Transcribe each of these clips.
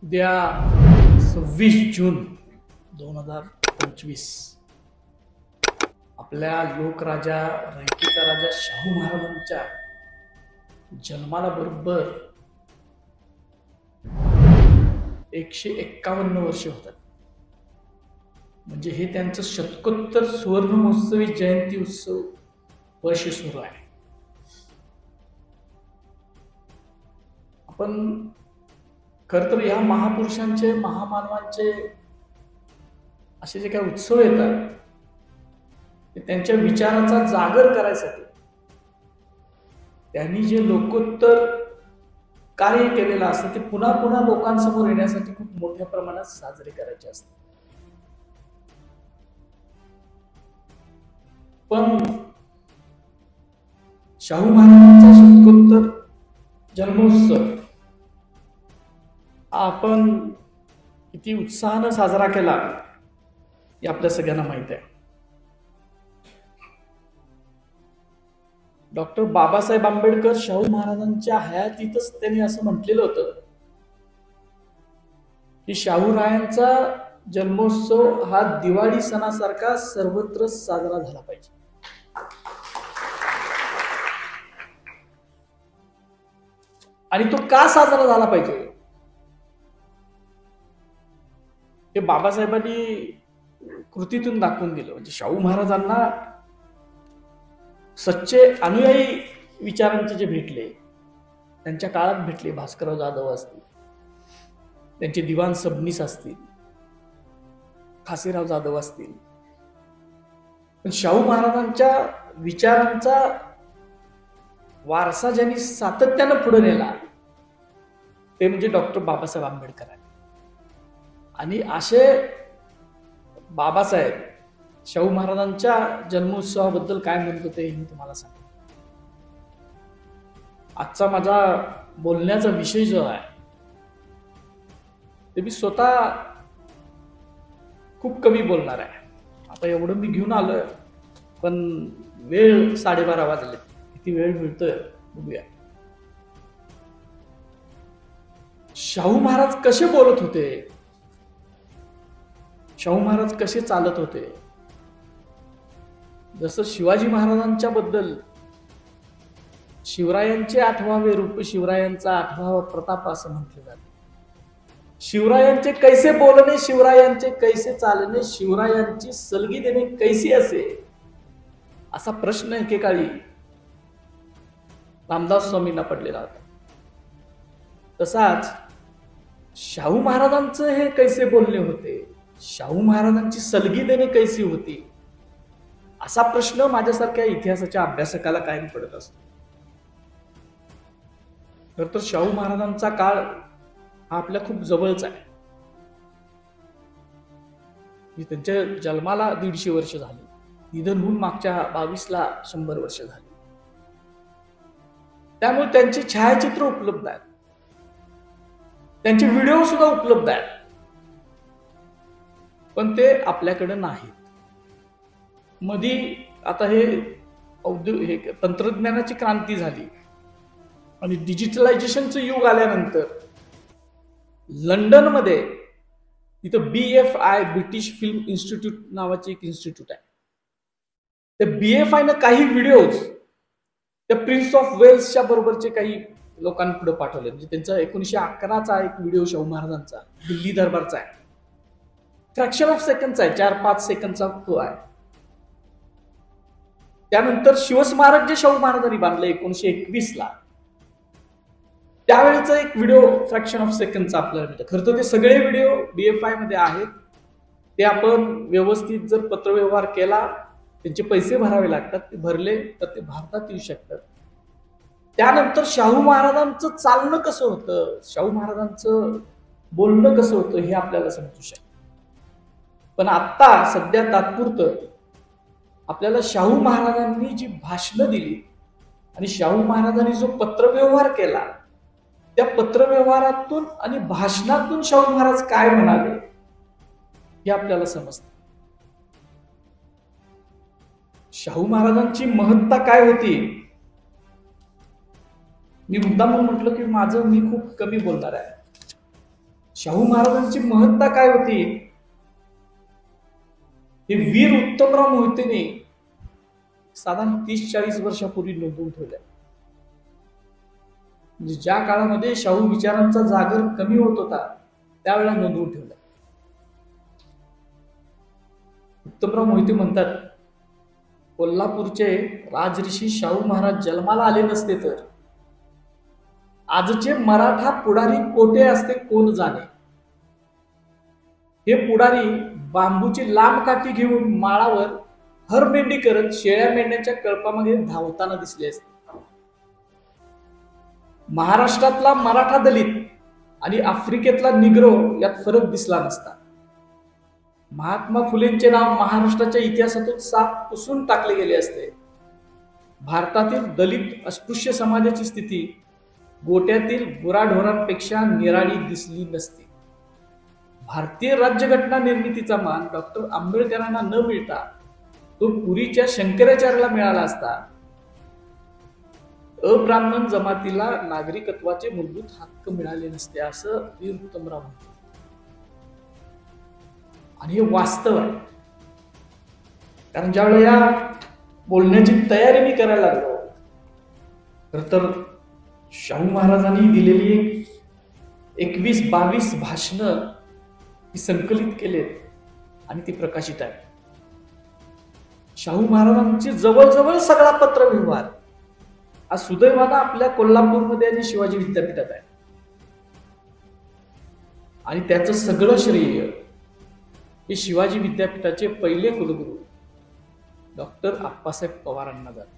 उद्या 26 जून 2025 आपल्या लोकराजा रयतेचा राजा शाहू महाराजांच्या जन्माला बरोबर 151 वर्ष होतात. म्हणजे हे त्यांचं शतकोत्तर सुवर्ण महोत्सवी जयंती उत्सव वर्ष सुरू आहे. आपण खर तर या महापुरुषांचे महामानवांचे असे जे काही उत्सव येतात ते त्यांच्या विचाराचा जागर करायसाठी, त्यांनी जे लोकोत्तर कार्य केलेलं असतं ते पुन्हा पुन्हा लोकांसमोर येण्यासाठी खूप मोठ्या प्रमाणात साजरे करायचे असते. पण शाहू महाराजांचा शतकोत्तर जन्मोत्सव आपण किती उत्साहानं साजरा केला हे आपल्या सगळ्यांना माहित आहे. डॉक्टर बाबासाहेब आंबेडकर शाहू महाराजांच्या हयातीतच त्यांनी असं म्हटलेलं होतं की शाहूरायांचा जन्मोत्सव हा दिवाळी सणासारखा सर्वत्र साजरा झाला पाहिजे. आणि तो का साजरा झाला पाहिजे हे बाबासाहेबांनी कृतीतून दाखवून दिलं. म्हणजे शाहू महाराजांना सच्चे अनुयायी विचारांचे जे भेटले, त्यांच्या काळात भेटले, भास्करराव जाधव असतील, त्यांचे दिवाण सबनीस असतील, खासेराव जाधव असतील, पण शाहू महाराजांच्या विचारांचा वारसा ज्यांनी सातत्यानं पुढे नेला ते म्हणजे डॉक्टर बाबासाहेब आंबेडकर आहेत. आणि असे बाबासाहेब शाहू महाराजांच्या जन्मोत्सवाबद्दल काय म्हणत होते हे मी तुम्हाला सांगतो. आजचा माझा बोलण्याचा विषय जो आहे ते मी स्वतः खूप कमी बोलणार आहे. आता एवढं मी घेऊन आलोय, पण वेळ 12:30 वाजले. किती वेळ मिळतोय बघूया. शाहू महाराज कसे बोलत होते, शाहू महाराज कसे चालत होते. जसं शिवाजी महाराजांच्या बद्दल शिवरायांचे 8वावे रूप, शिवरायांचा 8वा प्रताप असं म्हटलं जातं. शिवरायांचे कैसे बोलणे, शिवरायांचे कैसे चालणे, शिवरायांची सलगी देणे कैसी असे, असा प्रश्न एकेकाळी रामदास स्वामींना पडलेला होता. तसाच शाहू महाराजांचं हे कैसे बोलणे होते, शाहू महाराजांची सलगी देणे कैसी होती, असा प्रश्न माझ्यासारख्या इतिहासाच्या अभ्यासकाला कायम पडत असतो. खर तर शाहू महाराजांचा काळ हा आपल्या खूप जवळचा आहे. त्यांच्या जन्माला 150 वर्ष झाली, निधन होऊन मागच्या 22ला 100 वर्ष झाली. त्यामुळे त्यांची छायाचित्र उपलब्ध आहेत, त्यांचे व्हिडिओ सुद्धा उपलब्ध आहेत, पण ते आपल्याकडे नाहीत. मधी आता हे तंत्रज्ञानाची क्रांती झाली आणि डिजिटलायझेशनचं युग आल्यानंतर लंडनमध्ये तिथं BFI ब्रिटिश फिल्म इन्स्टिट्यूट नावाचे एक इन्स्टिट्यूट आहे. त्या BFIनं काही व्हिडिओज त्या प्रिन्स ऑफ वेल्सच्या बरोबरचे काही लोकांपुढे पाठवले. म्हणजे त्यांचा 1911चा एक व्हिडिओ शाहू महाराजांचा दिल्ली दरबारचा आहे. फ्रॅक्शन ऑफ सेकंडचा आहे, 4-5 सेकंडचा तो आहे. त्यानंतर शिवस्मारक जे शाहू महाराजांनी बांधलं 1921ला, त्यावेळेचा एक व्हिडिओ फ्रॅक्शन ऑफ सेकंडचा आपल्याला मिळतं. खरं तर ते सगळे व्हिडिओ BFI मध्ये आहेत. ते आपण व्यवस्थित जर पत्रव्यवहार केला, त्यांचे पैसे भरावे लागतात, ते भरले तर ते भारतात येऊ शकतात. त्यानंतर शाहू महाराजांचं चालणं कसं होतं, शाहू महाराजांचं बोलणं कसं होतं हे आपल्याला समजू शकतं. पण आता सध्या तात्पुरतं आपल्याला शाहू महाराजांनी जी भाषणं दिली आणि शाहू महाराजांनी जो पत्रव्यवहार केला, त्या पत्रव्यवहारातून आणि भाषणातून शाहू महाराज काय म्हणाले हे आपल्याला समजतं. शाहू महाराजांची महत्ता काय होती. मी मुद्दाम म्हटलं की मी खूप कमी बोलणार आहे. शाहू महाराजांची महत्ता काय होती हे वीर उत्तमराव मोहितेने साधारण 30-40 वर्षापूर्वी नोंदवून ठेवल्या. म्हणजे ज्या काळामध्ये शाहू विचारांचा जागर कमी होत होता त्यावेळेला नोंदवून ठेवल्या. उत्तमराव मोहिते म्हणतात, कोल्हापूरचे राजऋषी शाहू महाराज जन्माला आले नसते तर आजचे मराठा पुढारी कोठे असते कोण जाणे. हे पुढारी बांबूची लांब काठी घेऊन माळावर हरमेंढी करत शेळ्या मेंढ्यांच्या कळपामध्ये धावताना दिसले असते. महाराष्ट्रातला मराठा दलित आणि आफ्रिकेतला निग्रो यात फरक दिसला नसता. महात्मा फुलेंचे नाव महाराष्ट्राच्या इतिहासातून साफ पुसून टाकले गेले असते. भारतातील दलित अस्पृश्य समाजाची स्थिती गोट्यातील गुराढोरांपेक्षा निराळी दिसली नसती. भारतीय राज्यघटना निर्मितीचा मान डॉक्टर आंबेडकरांना न मिळता तो पुरीच्या शंकराचार्याला मिळाला असता. अब्राह्मण जमातीला नागरिकत्वाचे मूलभूत हक्क मिळाले नसते असं वीर उत्तमराव म्हणतात. आणि हे वास्तव आहे. कारण ज्यावेळेला या बोलण्याची तयारी मी करायला लागलो तर शाहू महाराजांनी दिलेली 21-22 भाषणं ही संकलित केलेत आणि ती प्रकाशित आहे. शाहू महाराजांची जवळजवळ सगळा पत्रव्यवहार आज सुदैवानं आपल्या कोल्हापूरमध्ये आणि शिवाजी विद्यापीठात आहे. आणि त्याचं सगळं श्रेय हे शिवाजी विद्यापीठाचे पहिले कुलगुरू डॉक्टर आप्पासाहेब पवारांना जाते.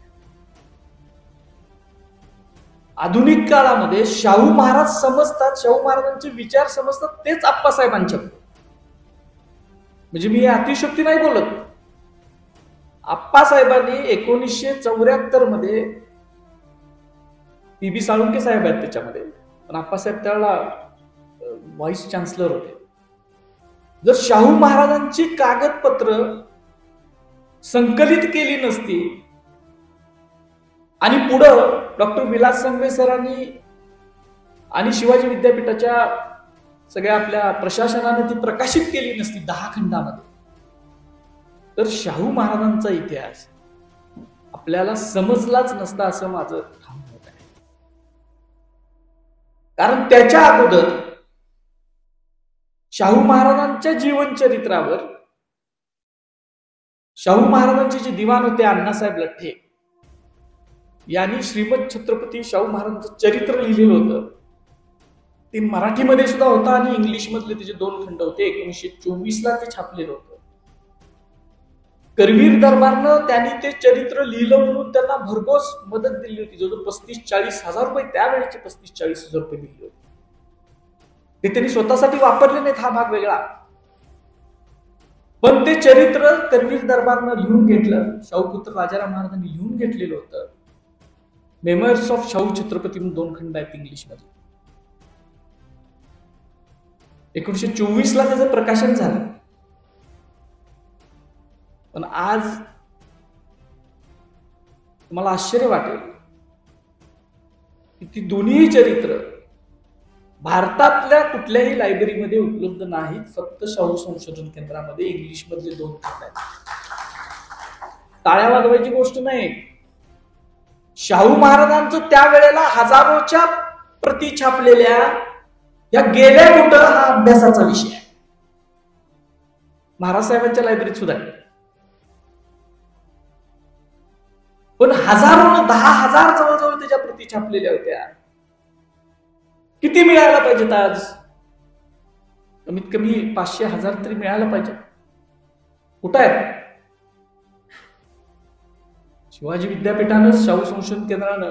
आधुनिक काळामध्ये शाहू महाराज समजतात, शाहू महाराजांचे विचार समजतात तेच आप्पासाहेबांच्या. म्हणजे मी अतिशयोक्ती नाही बोलत. आप्पासाहेबांनी 1974 मध्ये पी.बी. साळुंके साहेब आहेत त्याच्यामध्ये, पण आप्पासाहेब त्यावेळेला व्हाईस चान्सलर होते. जर शाहू महाराजांची कागदपत्र संकलित केली नसती आणि पुढं डॉक्टर विलास संघवे सरांनी आणि शिवाजी विद्यापीठाच्या सगळ्या आपल्या प्रशासनाने ती प्रकाशित केली नसती 10 खंडामध्ये, तर शाहू महाराजांचा इतिहास आपल्याला समजलाच नसता असं माझं ठाम मत आहे. कारण त्याच्या अगोदर शाहू महाराजांच्या जीवनचरित्रावर शाहू महाराजांचे जे दिवाण होते अण्णासाहेब लठ्ठे यांनी श्रीमद छत्रपती शाहू महाराजांचं चरित्र लिहिलेलं होतं. ते मराठीमध्ये सुद्धा होतं आणि इंग्लिश मधले त्याचे 2 खंड होते. 1924 ते छापलेलं होतं. करवीर दरबारनं त्यांनी ते चरित्र लिहिलं म्हणून त्यांना भरघोस मदत दिली होती. जवळजवळ 35-40 हजार रुपये, त्यावेळेचे 35-40 हजार रुपये दिले होते. ते त्यांनी स्वतःसाठी वापरले नाहीत, हा भाग वेगळा. पण ते चरित्र करवीर दरबारनं लिहून घेतलं. शाहूपुत्र राजाराम महाराजांनी लिहून घेतलेलं होतं. मेमोयर्स ऑफ शाहू छत्रपती म्हणून 2 खंड आहेत इंग्लिश मध्ये. 1924 त्याचं प्रकाशन झालं. पण आज तुम्हाला आश्चर्य वाटेल की ती दोन्ही चरित्र भारतातल्या कुठल्याही लायब्ररीमध्ये उपलब्ध नाहीत. फक्त शाहू संशोधन केंद्रामध्ये इंग्लिश मधले 2 खंड आहेत. टाळ्या वाजवायची गोष्ट नाही. शाहू महाराजांचं त्यावेळेला हजारोच्या प्रती छापलेल्या या गेल्या कुठं हा अभ्यासाचा विषय आहे. महाराज साहेबांच्या लायब्ररीत सुद्धा आहे. पण हजारो 10,000 जवळजवळ त्याच्या प्रती छापलेल्या होत्या. किती मिळायला पाहिजेत आज? कमीत कमी 500-1000 तरी मिळायला पाहिजे. कुठं आहे? शिवाजी विद्यापीठानं, शाहू संशोधन केंद्रानं,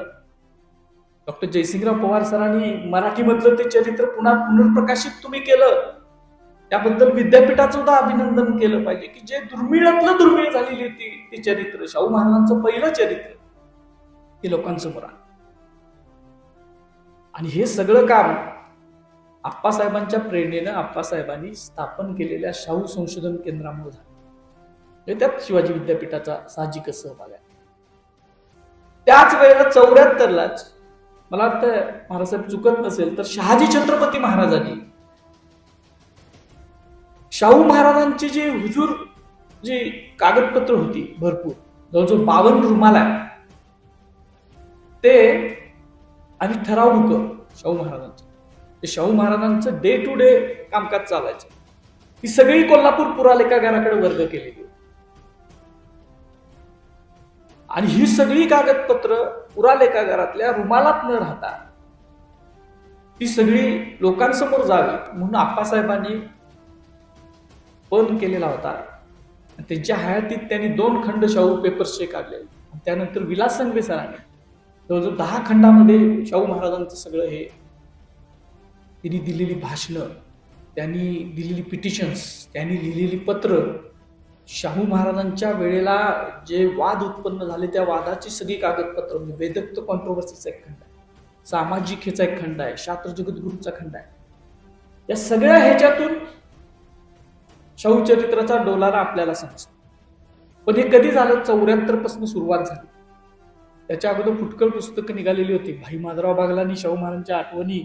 डॉक्टर जयसिंगराव पवार सरांनी मराठीमधलं ते चरित्र पुन्हा पुनर्प्रकाशित तुम्ही केलं, त्याबद्दल विद्यापीठाचं सुद्धा अभिनंदन केलं पाहिजे की जे दुर्मिळातलं दुर्मिळ झालेली होती ते चरित्र, शाहू महाराजांचं पहिलं चरित्र हे लोकांसमोर आहे. आणि हे सगळं काम आप्पासाहेबांच्या प्रेरणेनं आप्पासाहेबांनी स्थापन केलेल्या शाहू संशोधन केंद्रामुळे झालं. त्यात शिवाजी विद्यापीठाचा साहजिकच सहभाग आहे. त्याच वेळेला 74लाच मला वाटतं महाराजसाहेब चुकत नसेल तर शहाजी छत्रपती महाराजांनी शाहू महाराजांची जी हुजूर जी कागदपत्र होती भरपूर, जवळजवळ 52 रुमाल आहे ते, आणि ठराव बुक शाहू महाराजांचे, ते शाहू महाराजांचं डे टू डे कामकाज चालायचं, ही सगळी कोल्हापूर पुरालेखागाराकडे वर्ग केलेली होती. आणि ही सगळी कागदपत्र पुरालेखागारातल्या रुमालात न राहता ती सगळी लोकांसमोर जावी म्हणून आप्पासाहेबांनी पण केलेला होता. त्यांच्या हयातीत त्यांनी 2 खंड शाहू पेपर्सचे काढले. त्यानंतर विलास संघवी सरांनी जवळजवळ 10 खंडामध्ये शाहू महाराजांचं सगळं हे, त्यांनी दिलेली भाषणं, त्यांनी दिलेली पिटिशन्स, त्यांनी लिहिलेली पत्र, शाहू महाराजांच्या वेळेला जे वाद उत्पन्न झाले त्या वादाची सगळी कागदपत्र, म्हणजे वेदत्त कॉन्ट्रोवर्सीचा एक खंड आहे, सामाजिक एक खंड आहे, शास्त्र जगद्गुरूचा खंड आहे. या सगळ्या ह्याच्यातून शाहू चरित्राचा डोलारा आपल्याला समजतो. पण हे कधी झालं? 74 पासून सुरुवात झाली. त्याच्या अगोदर फुटकळ पुस्तकं निघालेली होती. भाई माधवराव बागलांनी शाहू महाराजांच्या आठवणी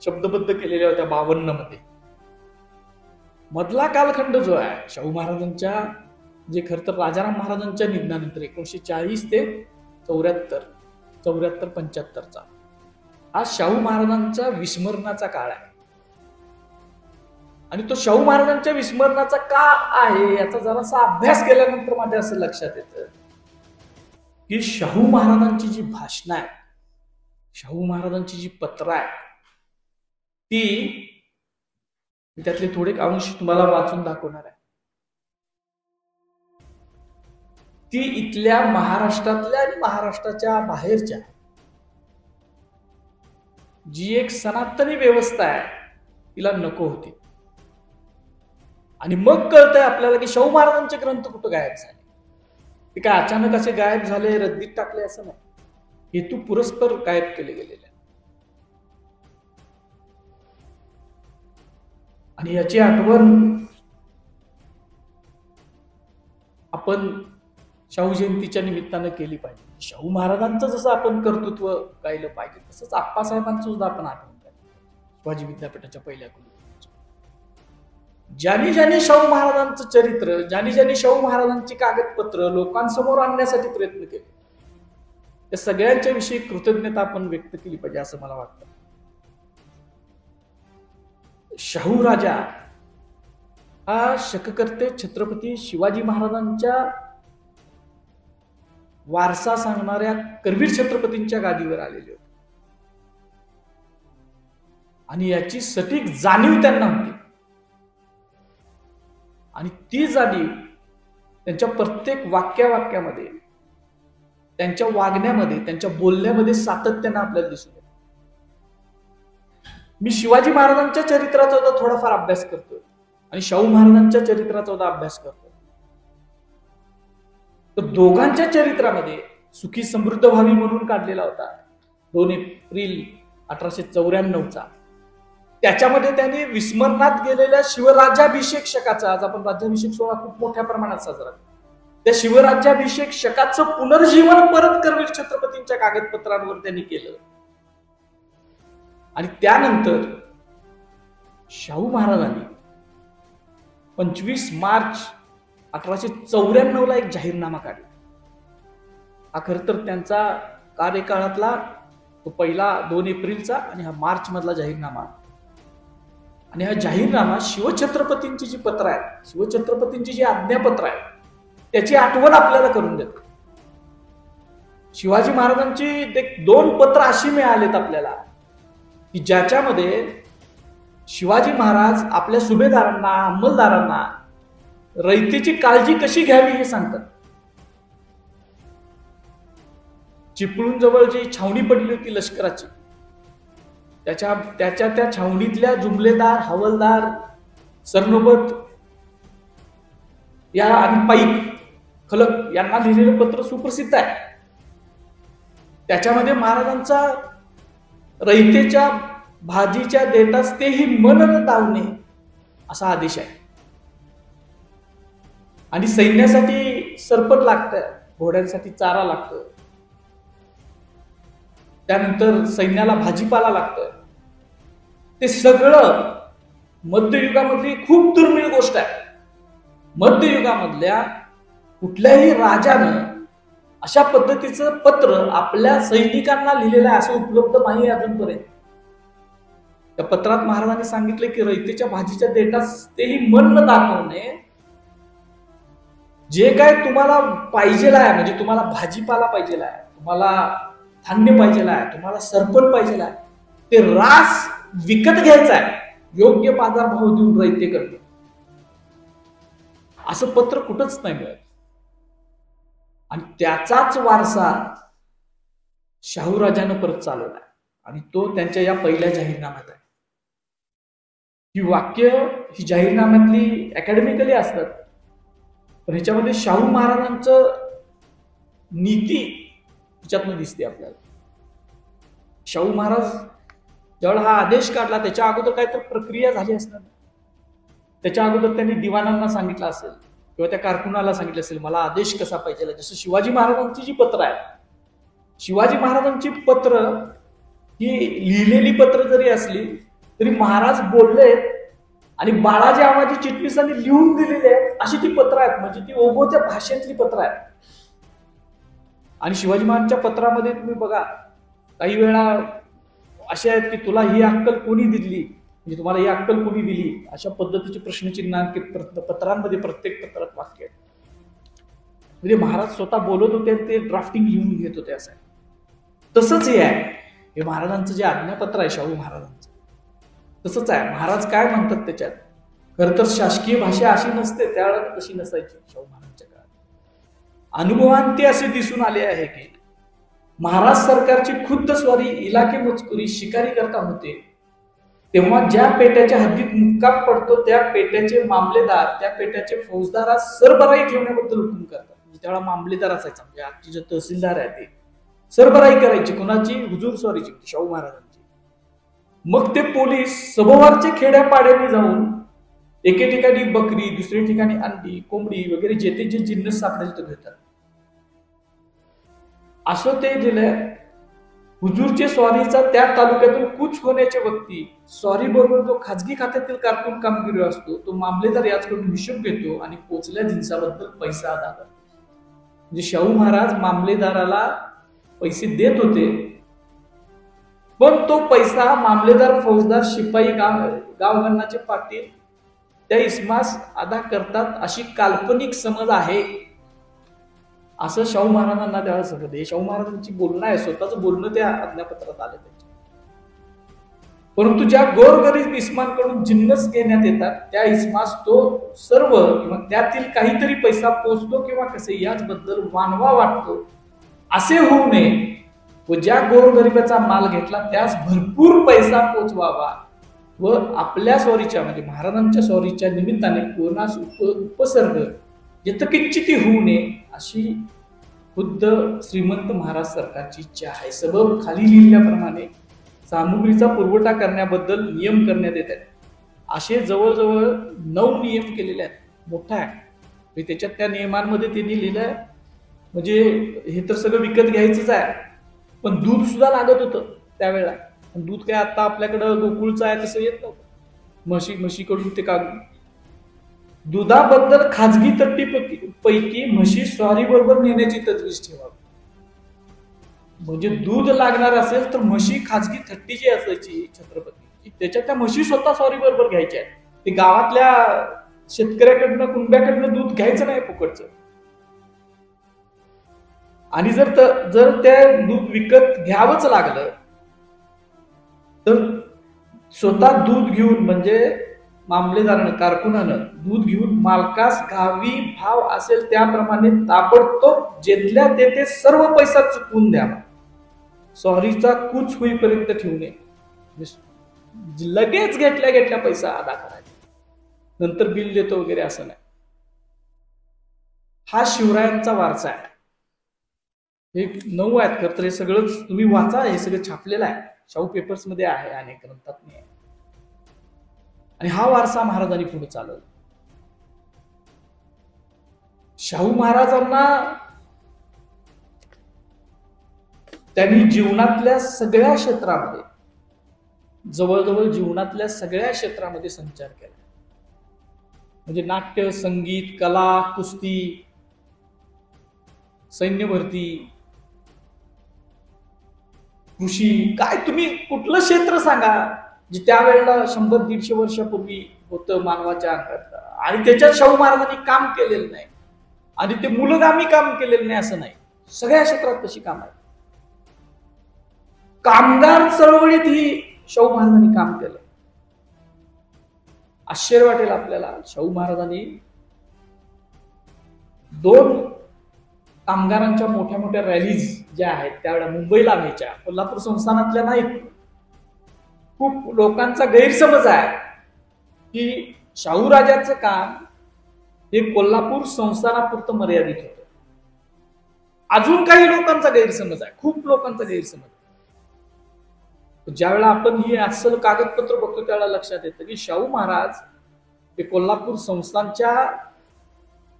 शब्दबद्ध केलेल्या होत्या 52 मध्ये. मधला कालखंड जो आहे शाहू महाराजांच्या, जे खरं तर राजाराम महाराजांच्या निधनानंतर 1940 ते 74-75चा हा शाहू महाराजांचा विस्मरणाचा काळ आहे. आणि तो शाहू महाराजांच्या विस्मरणाचा का आहे याचा जरासा अभ्यास केल्यानंतर माझ्या असं लक्षात येतं की शाहू महाराजांची जी भाषणं आहे, शाहू महाराजांची जी पत्र आहे, ती त्यातले थोडे अंश तुम्हाला वाचून दाखवणार आहे. ती इथल्या महाराष्ट्रातल्या आणि महाराष्ट्राच्या बाहेरच्या जी एक सनातनी व्यवस्था आहे तिला नको होती. आणि मग कळतंय आपल्याला की शाहू महाराजांचे ग्रंथ कुठं गायब झाले. ते काय अचानक असे गायब झाले, रद्दीत टाकले असं नाही, हेतू पुरस्पर गायब केले गेलेले. आणि याची आठवण आपण शाहू जयंतीच्या निमित्तानं केली पाहिजे. शाहू महाराजांचं जसं आपण कर्तृत्व गायलं पाहिजे तसंच आप्पासाहेबांचं सुद्धा आपण आठवण पाहिजे. शिवाजी विद्यापीठाच्या पहिल्या कुलपती ज्यांनी ज्यांनी शाहू महाराजांचं चरित्र, ज्यांनी ज्यांनी शाहू महाराजांची कागदपत्र लोकांसमोर आणण्यासाठी प्रयत्न केले, त्या सगळ्यांच्या विषयी कृतज्ञता आपण व्यक्त केली पाहिजे असं मला वाटतं. शाहू राजा हा शककर्ते छत्रपती शिवाजी महाराजांच्या वारसा सांगणाऱ्या करवीर छत्रपतींच्या गादीवर आलेले होते. आणि याची सटीक जाणीव त्यांना होती. आणि ती जाणीव त्यांच्या प्रत्येक वाक्यामध्ये, त्यांच्या वागण्यामध्ये, त्यांच्या बोलण्यामध्ये सातत्यानं आपल्याला दिसून येतं. मी शिवाजी महाराजांच्या चरित्राचा सुद्धा थोडाफार अभ्यास करतोय आणि शाहू महाराजांच्या चरित्राचा सुद्धा अभ्यास करतोय. तर दोघांच्या चरित्रामध्ये सुखी समृद्ध व्हावी म्हणून काढलेला होता 2 एप्रिल 1894चा. त्याच्यामध्ये त्यांनी विस्मरणात गेलेल्या शिवराज्याभिषेक शकाचा, आज आपण राज्याभिषेक सोहळा खूप मोठ्या प्रमाणात साजरा करतो, त्या शिवराज्याभिषेक शकाचं पुनर्जीवन परत करवीर छत्रपतींच्या कागदपत्रांवर त्यांनी केलं. आणि त्यानंतर शाहू महाराजांनी 25 मार्च 1894ला एक जाहीरनामा काढला. हा खरं तर त्यांचा कार्यकाळातला तो पहिला 2 एप्रिलचा आणि हा मार्च मधला जाहीरनामा. आणि हा जाहीरनामा शिवछत्रपतींची जी पत्र आहे, शिवछत्रपतींची जी आज्ञापत्र आहे, त्याची आठवण आपल्याला करून देतो. शिवाजी महाराजांची 2 पत्र अशी मिळालेत आपल्याला की ज्याच्यामध्ये शिवाजी महाराज आपल्या सुभेदारांना, अंमलदारांना रयतेची काळजी कशी घ्यावी हे सांगतात. चिपळूण जवळ जी छावणी पडली होती लष्कराची, त्या छावणीतल्या जुमलेदार, हवालदार, सरनोबत या आणि पाईक खलक यांना लिहिलेलं पत्र सुप्रसिद्ध आहे. त्याच्यामध्ये महाराजांचा रयतेच्या भाजीच्या देटास तेही मन न दावणे असा आदेश आहे. आणि सैन्यासाठी सरपट लागतं, घोड्यांसाठी चारा लागतं, त्यानंतर सैन्याला भाजीपाला लागतं. ते सगळं मध्ययुगामधली खूप दुर्मिळ गोष्ट आहे. मध्ययुगामधल्या कुठल्याही राजानं अशा पद्धतीचं पत्र आपल्या सैनिकांना लिहिलेलं आहे असं उपलब्ध नाही अजूनपर्यंत. त्या पत्रात महाराजांनी सांगितले की रयतेच्या भाजीच्या देठास तेही मन न दाखवणे, जे काय तुम्हाला पाहिजेला आहे, म्हणजे तुम्हाला भाजीपाला पाहिजेला आहे, तुम्हाला धान्य पाहिजेला आहे, तुम्हाला सरपण पाहिजेला आहे, ते रास विकत घ्यायचा आहे योग्य बाजारभाव देऊन रयतेकडे. असं पत्र कुठंच नाही मिळत. आणि त्याचाच वारसा शाहूराजानं परत चालवला आणि तो त्यांच्या या पहिल्या जाहीरनाम्यात आहे. ही वाक्य ही जाहीरनाम्यातली अकॅडमिकली असतात, पण ह्याच्यामध्ये शाहू महाराजांचं नीती ह्याच्यातनं दिसते आपल्याला. शाहू महाराज ज्यावेळेला हा आदेश काढला त्याच्या अगोदर काय तर प्रक्रिया झाली असणार. त्याच्या अगोदर त्यांनी दिवाणांना सांगितलं असेल किंवा त्या कारकुनाला सांगितलं असेल मला आदेश कसा पाहिजे. जसं शिवाजी महाराजांची जी पत्र आहेत, शिवाजी महाराजांची पत्र ही लिहिलेली पत्र जरी असली तरी महाराज बोललेत आणि बाळाजी आमाजी चिटणीसांनी लिहून दिलेले आहेत अशी ती पत्र आहेत. म्हणजे ती ओघोच्या भाषेतली पत्र आहेत. आणि शिवाजी महाराजांच्या पत्रामध्ये तुम्ही बघा काही वेळा असे आहेत की तुला ही अक्कल कोणी दिली, म्हणजे तुम्हाला ही अक्कल कोणी दिली, अशा पद्धतीचे प्रश्नचिन्हांकित पत्रांमध्ये प्रत्येक पत्रात वाक्य आहेत. म्हणजे महाराज स्वतः बोलत होते ते ड्राफ्टिंग लिहून घेत होते. असं तसंच हे आहे. हे महाराजांचं जे आज्ञापत्र आहे शाहू महाराजांचं तसंच आहे. महाराज काय म्हणतात त्याच्यात, खरं तर शासकीय भाषा अशी नसते, त्यावेळेला तशी नसायची शाहू महाराजांच्या काळात. अनुभवांती असे दिसून आले आहे की महाराज सरकारची खुद्द स्वारी इलाके मजकुरी शिकारी करता होते तेव्हा ज्या पेट्याच्या हद्दीत मुक्काम पडतो त्या पेट्याचे मामलेदार त्या पेट्याचे फौजदारास सरबराई ठेवण्याबद्दल हुकूम करतात. म्हणजे त्यावेळेला मामलेदार असायचा, म्हणजे आजचे जे तहसीलदार आहे ते सरबराई करायची. कोणाची? हुजूर स्वारीची, शाहू महाराजांची. मग ते पोलीस सभोवारच्या खेड्यापाड्याने जाऊन एके ठिकाणी बकरी, दुसऱ्या ठिकाणी अंडी, कोंबडी वगैरे जे ते जे जिन्नस सापडेल ते घेतात. असं ते दिलंय. हुजूरचे स्वारीचा त्या तालुक्यातून कूच होण्याच्या व्यक्ती स्वारी बरोबर जो खाजगी खात्यातील कारकून कामगिरी असतो तो मामलेदार याचकडून हिशोब घेतो आणि पोचल्या जिन्साबद्दल पैसा अदा करतो. म्हणजे शाहू महाराज मामलेदाराला पैसे देत होते, पण तो पैसा मामलेदार, फौजदार, शिपाई, गावगणाचे पाटील त्या इस्मास अदा करतात अशी काल्पनिक समज आहे. असं शाहू महाराजांना त्यावेळेला समजलं. हे शाहू महाराजांची बोलणं आहे, स्वतःच बोलणं त्या आज्ञापत्रात आलं त्यांच्या. परंतु ज्या गोरगरीब इस्मांकडून जिन्नस घेण्यात येतात त्या इस्मास तो सर्व किंवा त्यातील काहीतरी पैसा पोचतो किंवा कसे याचबद्दल वानवा वाटतो असे होऊ नये व ज्या गोरगरिबाचा माल घेतला त्यास भरपूर पैसा पोचवावा व आपल्या स्वारीच्या म्हणजे महाराजांच्या स्वारीच्या निमित्ताने कोणास उपसर्ग यथकिंचिती होऊ नये अशी खुद्द श्रीमंत महाराज सरकारची इच्छा आहे. सबब खाली लिहिल्याप्रमाणे सामुग्रीचा पुरवठा करण्याबद्दल नियम करण्यात येत आहेत. असे जवळजवळ 9 नियम केलेले आहेत. मोठा आहे त्याच्यात. त्या नियमांमध्ये त्यांनी लिहिलंय म्हणजे हे तर सगळं विकत घ्यायचंच आहे, पण दूध सुद्धा लागत होतं त्यावेळेला. दूध काय आता आपल्याकडं गोकुळचं आहे तसं येत नव्हतं. म्हशीकडून ते काढून दुधाबद्दल खाजगी तट्टी पैकी म्हशी स्वारी बरोबर नेण्याची तजवीज ठेवावी. म्हणजे दूध लागणार असेल तर म्हशी खाजगी थट्टी जी असायची छत्रपती त्याच्यात त्या म्हशी स्वतः स्वारी बरोबर घ्यायच्या. ते गावातल्या शेतकऱ्याकडनं कुंब्याकडनं दूध घ्यायचं नाही फुकटचं. आणि जर त्या दूध विकत घ्यावंच लागलं तर स्वतः दूध घेऊन म्हणजे मामलेदारानं कारकुनानं दूध घेऊन मालकास गावी भाव असेल त्याप्रमाणे ताबडतोब जेथल्या तेथे सर्व पैसा चुकवून द्यावा. स्वारीचा कूच होईपर्यंत ठेवू नये. लगेच घेतल्या पैसा अदा करायचा, नंतर बिल देतो वगैरे असं नाही. हा शिवरायांचा वारसा आहे. हे 9 आहेत. खरं तर हे सगळंच तुम्ही वाचा, हे सगळं छापलेलं आहे, शाहू पेपर्स मध्ये आहे, अनेक ग्रंथात नाही आहे. आणि हा वारसा महाराजांनी पुढे चालवला. शाहू महाराजांना त्यांनी जीवनातल्या सगळ्या क्षेत्रामध्ये जवळजवळ जीवनातल्या सगळ्या क्षेत्रामध्ये संचार केला. म्हणजे नाट्य, संगीत, कला, कुस्ती, सैन्य भरती, कृषी, काय तुम्ही कुठलं क्षेत्र सांगा जे त्यावेळेला 100-150 वर्षापूर्वी होतं मानवाच्या अंगात, आणि त्याच्यात शाहू महाराजांनी काम केलेलं नाही आणि ते मूलगामी काम केलेलं नाही असं नाही. सगळ्या क्षेत्रात तशी काम आहे. कामगार चळवळीत ही शाहू महाराजांनी काम केलं. आश्चर्य वाटेल आपल्याला, शाहू महाराजांनी 2 कामगारांच्या मोठ्या मोठ्या रॅलीज ज्या आहेत त्यावेळेला मुंबईला व्हायच्या, कोल्हापूर संस्थानातल्या नाहीत. खूप लोकांचा गैरसमज आहे की शाहू राजाचं काम हे कोल्हापूर संस्थानापुरतं मर्यादित होतं. अजून काही लोकांचा गैरसमज आहे, खूप लोकांचा गैरसमज. ज्यावेळेला आपण ही अस्सल कागदपत्र बघतो त्यावेळेला लक्षात येतं की शाहू महाराज हे कोल्हापूर संस्थानच्या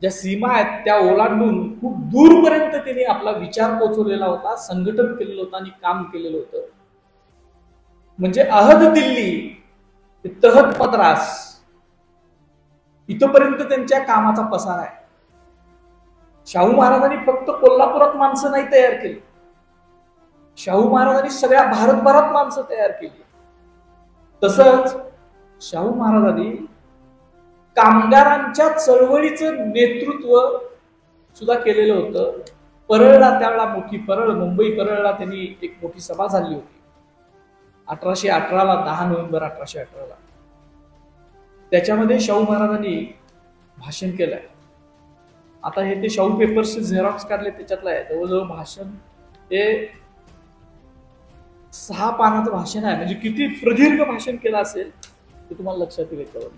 ज्या सीमा आहेत त्या ओलांडून खूप दूरपर्यंत त्यांनी आपला विचार पोहोचवलेला होता, संघटन केलेलं होतं आणि काम केलेलं होतं. म्हणजे अहद दिल्ली ते तहत मद्रास इथपर्यंत त्यांच्या कामाचा पसार आहे. शाहू महाराजांनी फक्त कोल्हापुरात माणसं नाही तयार केली, शाहू महाराजांनी सगळ्या भारतभरात माणसं तयार केली. तसंच शाहू महाराजांनी कामगारांच्या चळवळीचं नेतृत्व सुद्धा केलेलं होतं. परळला त्यावेळेला मोठी मुंबई परळला त्यांनी एक मोठी सभा झाली होती 1818ला, 10 नोव्हेंबर 1818ला. त्याच्यामध्ये शाहू महाराजांनी भाषण केलंय. आता हे ते शाहू पेपर्सचे झेरॉक्स काढले त्याच्यातलं आहे. जवळजवळ भाषण हे 6 पानाचं भाषण आहे. म्हणजे किती प्रदीर्घ भाषण केलं असेल ते तुम्हाला लक्षात येईल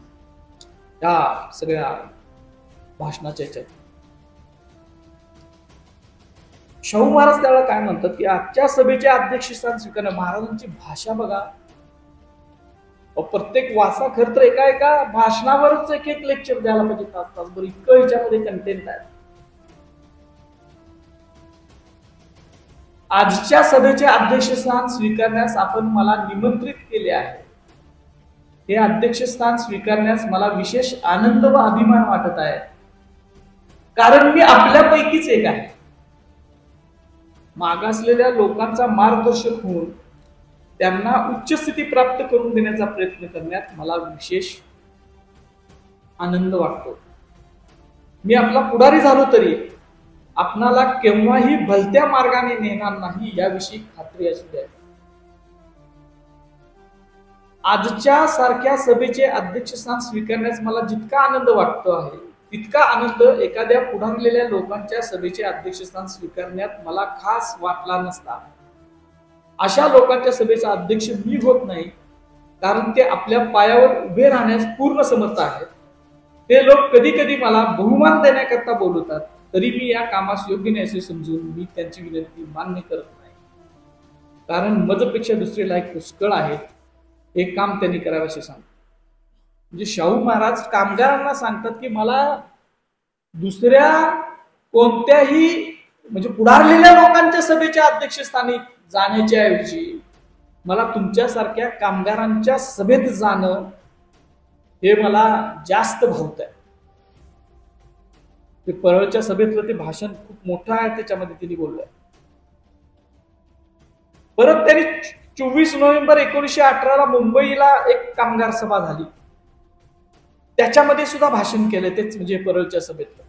त्या सगळ्या भाषणाच्या ह्याच्यात. शाहू महाराज त्यावेळेला काय म्हणतात की आजच्या सभेचे अध्यक्षस्थान स्वीकारणं. महाराजांची भाषा बघा, प्रत्येक वाचा खर तर एका भाषणावरच एक लेक्चर द्यायला पाहिजे, तास-तासभर, इतकं ह्याच्यामध्ये कंटेंट आहे. आजच्या सभेचे अध्यक्षस्थान स्वीकारण्यास आपण मला निमंत्रित केले आहे. हे अध्यक्षस्थान स्वीकारण्यास मला विशेष आनंद व अभिमान वाटत आहे, कारण मी आपल्यापैकीच एक आहे. मागासलेल्या लोकांचा मार्गदर्शक होऊन त्यांना उच्च स्थिती प्राप्त करून देण्याचा प्रयत्न करण्यात मला विशेष आनंद वाटतो. मी आपला पुढारी झालो तरी आपणाला केव्हाही भलत्या मार्गाने नेणार नाही याविषयी खात्री असू द्या. आजच्या सारख्या सभेचे अध्यक्षस्थान स्वीकारण्यास मला जितका आनंद वाटतो आहे तितका आनंद एखाद्या पुढारलेल्या लोकांच्या सभेचे अध्यक्षस्थान स्वीकारण्यात मला खास वाटला नसता. अशा लोकांच्या सभेचा अध्यक्ष मी होत नाही, कारण ते आपल्या पायावर उभे राहण्यास पूर्ण समर्थ आहेत. ते लोक कधी कधी मला बहुमान देण्याकरता बोलवतात, तरी मी या कामास योग्य नाही असे समजून मी त्यांची विनंती मान्य करत नाही, कारण मजपेक्षा दुसरे लायक पुष्कळ आहेत. हे काम त्यांनी करावे असे सांगतात. म्हणजे शाहू महाराज कामगारांना सांगतात की मला दुसऱ्या कोणत्याही म्हणजे पुढारलेल्या लोकांच्या सभेच्या अध्यक्षस्थानी जाण्याच्या ऐवजी मला तुमच्यासारख्या कामगारांच्या सभेत जाणं हे मला जास्त भावत आहे. ते परळच्या सभेतलं ते भाषण खूप मोठं आहे, त्याच्यामध्ये त्यांनी बोललंय. परत त्यांनी 24 नोव्हेंबर 1918ला मुंबईला एक कामगार सभा झाली, त्याच्यामध्ये सुद्धा भाषण केलं, तेच म्हणजे परळच्या सभेतलं.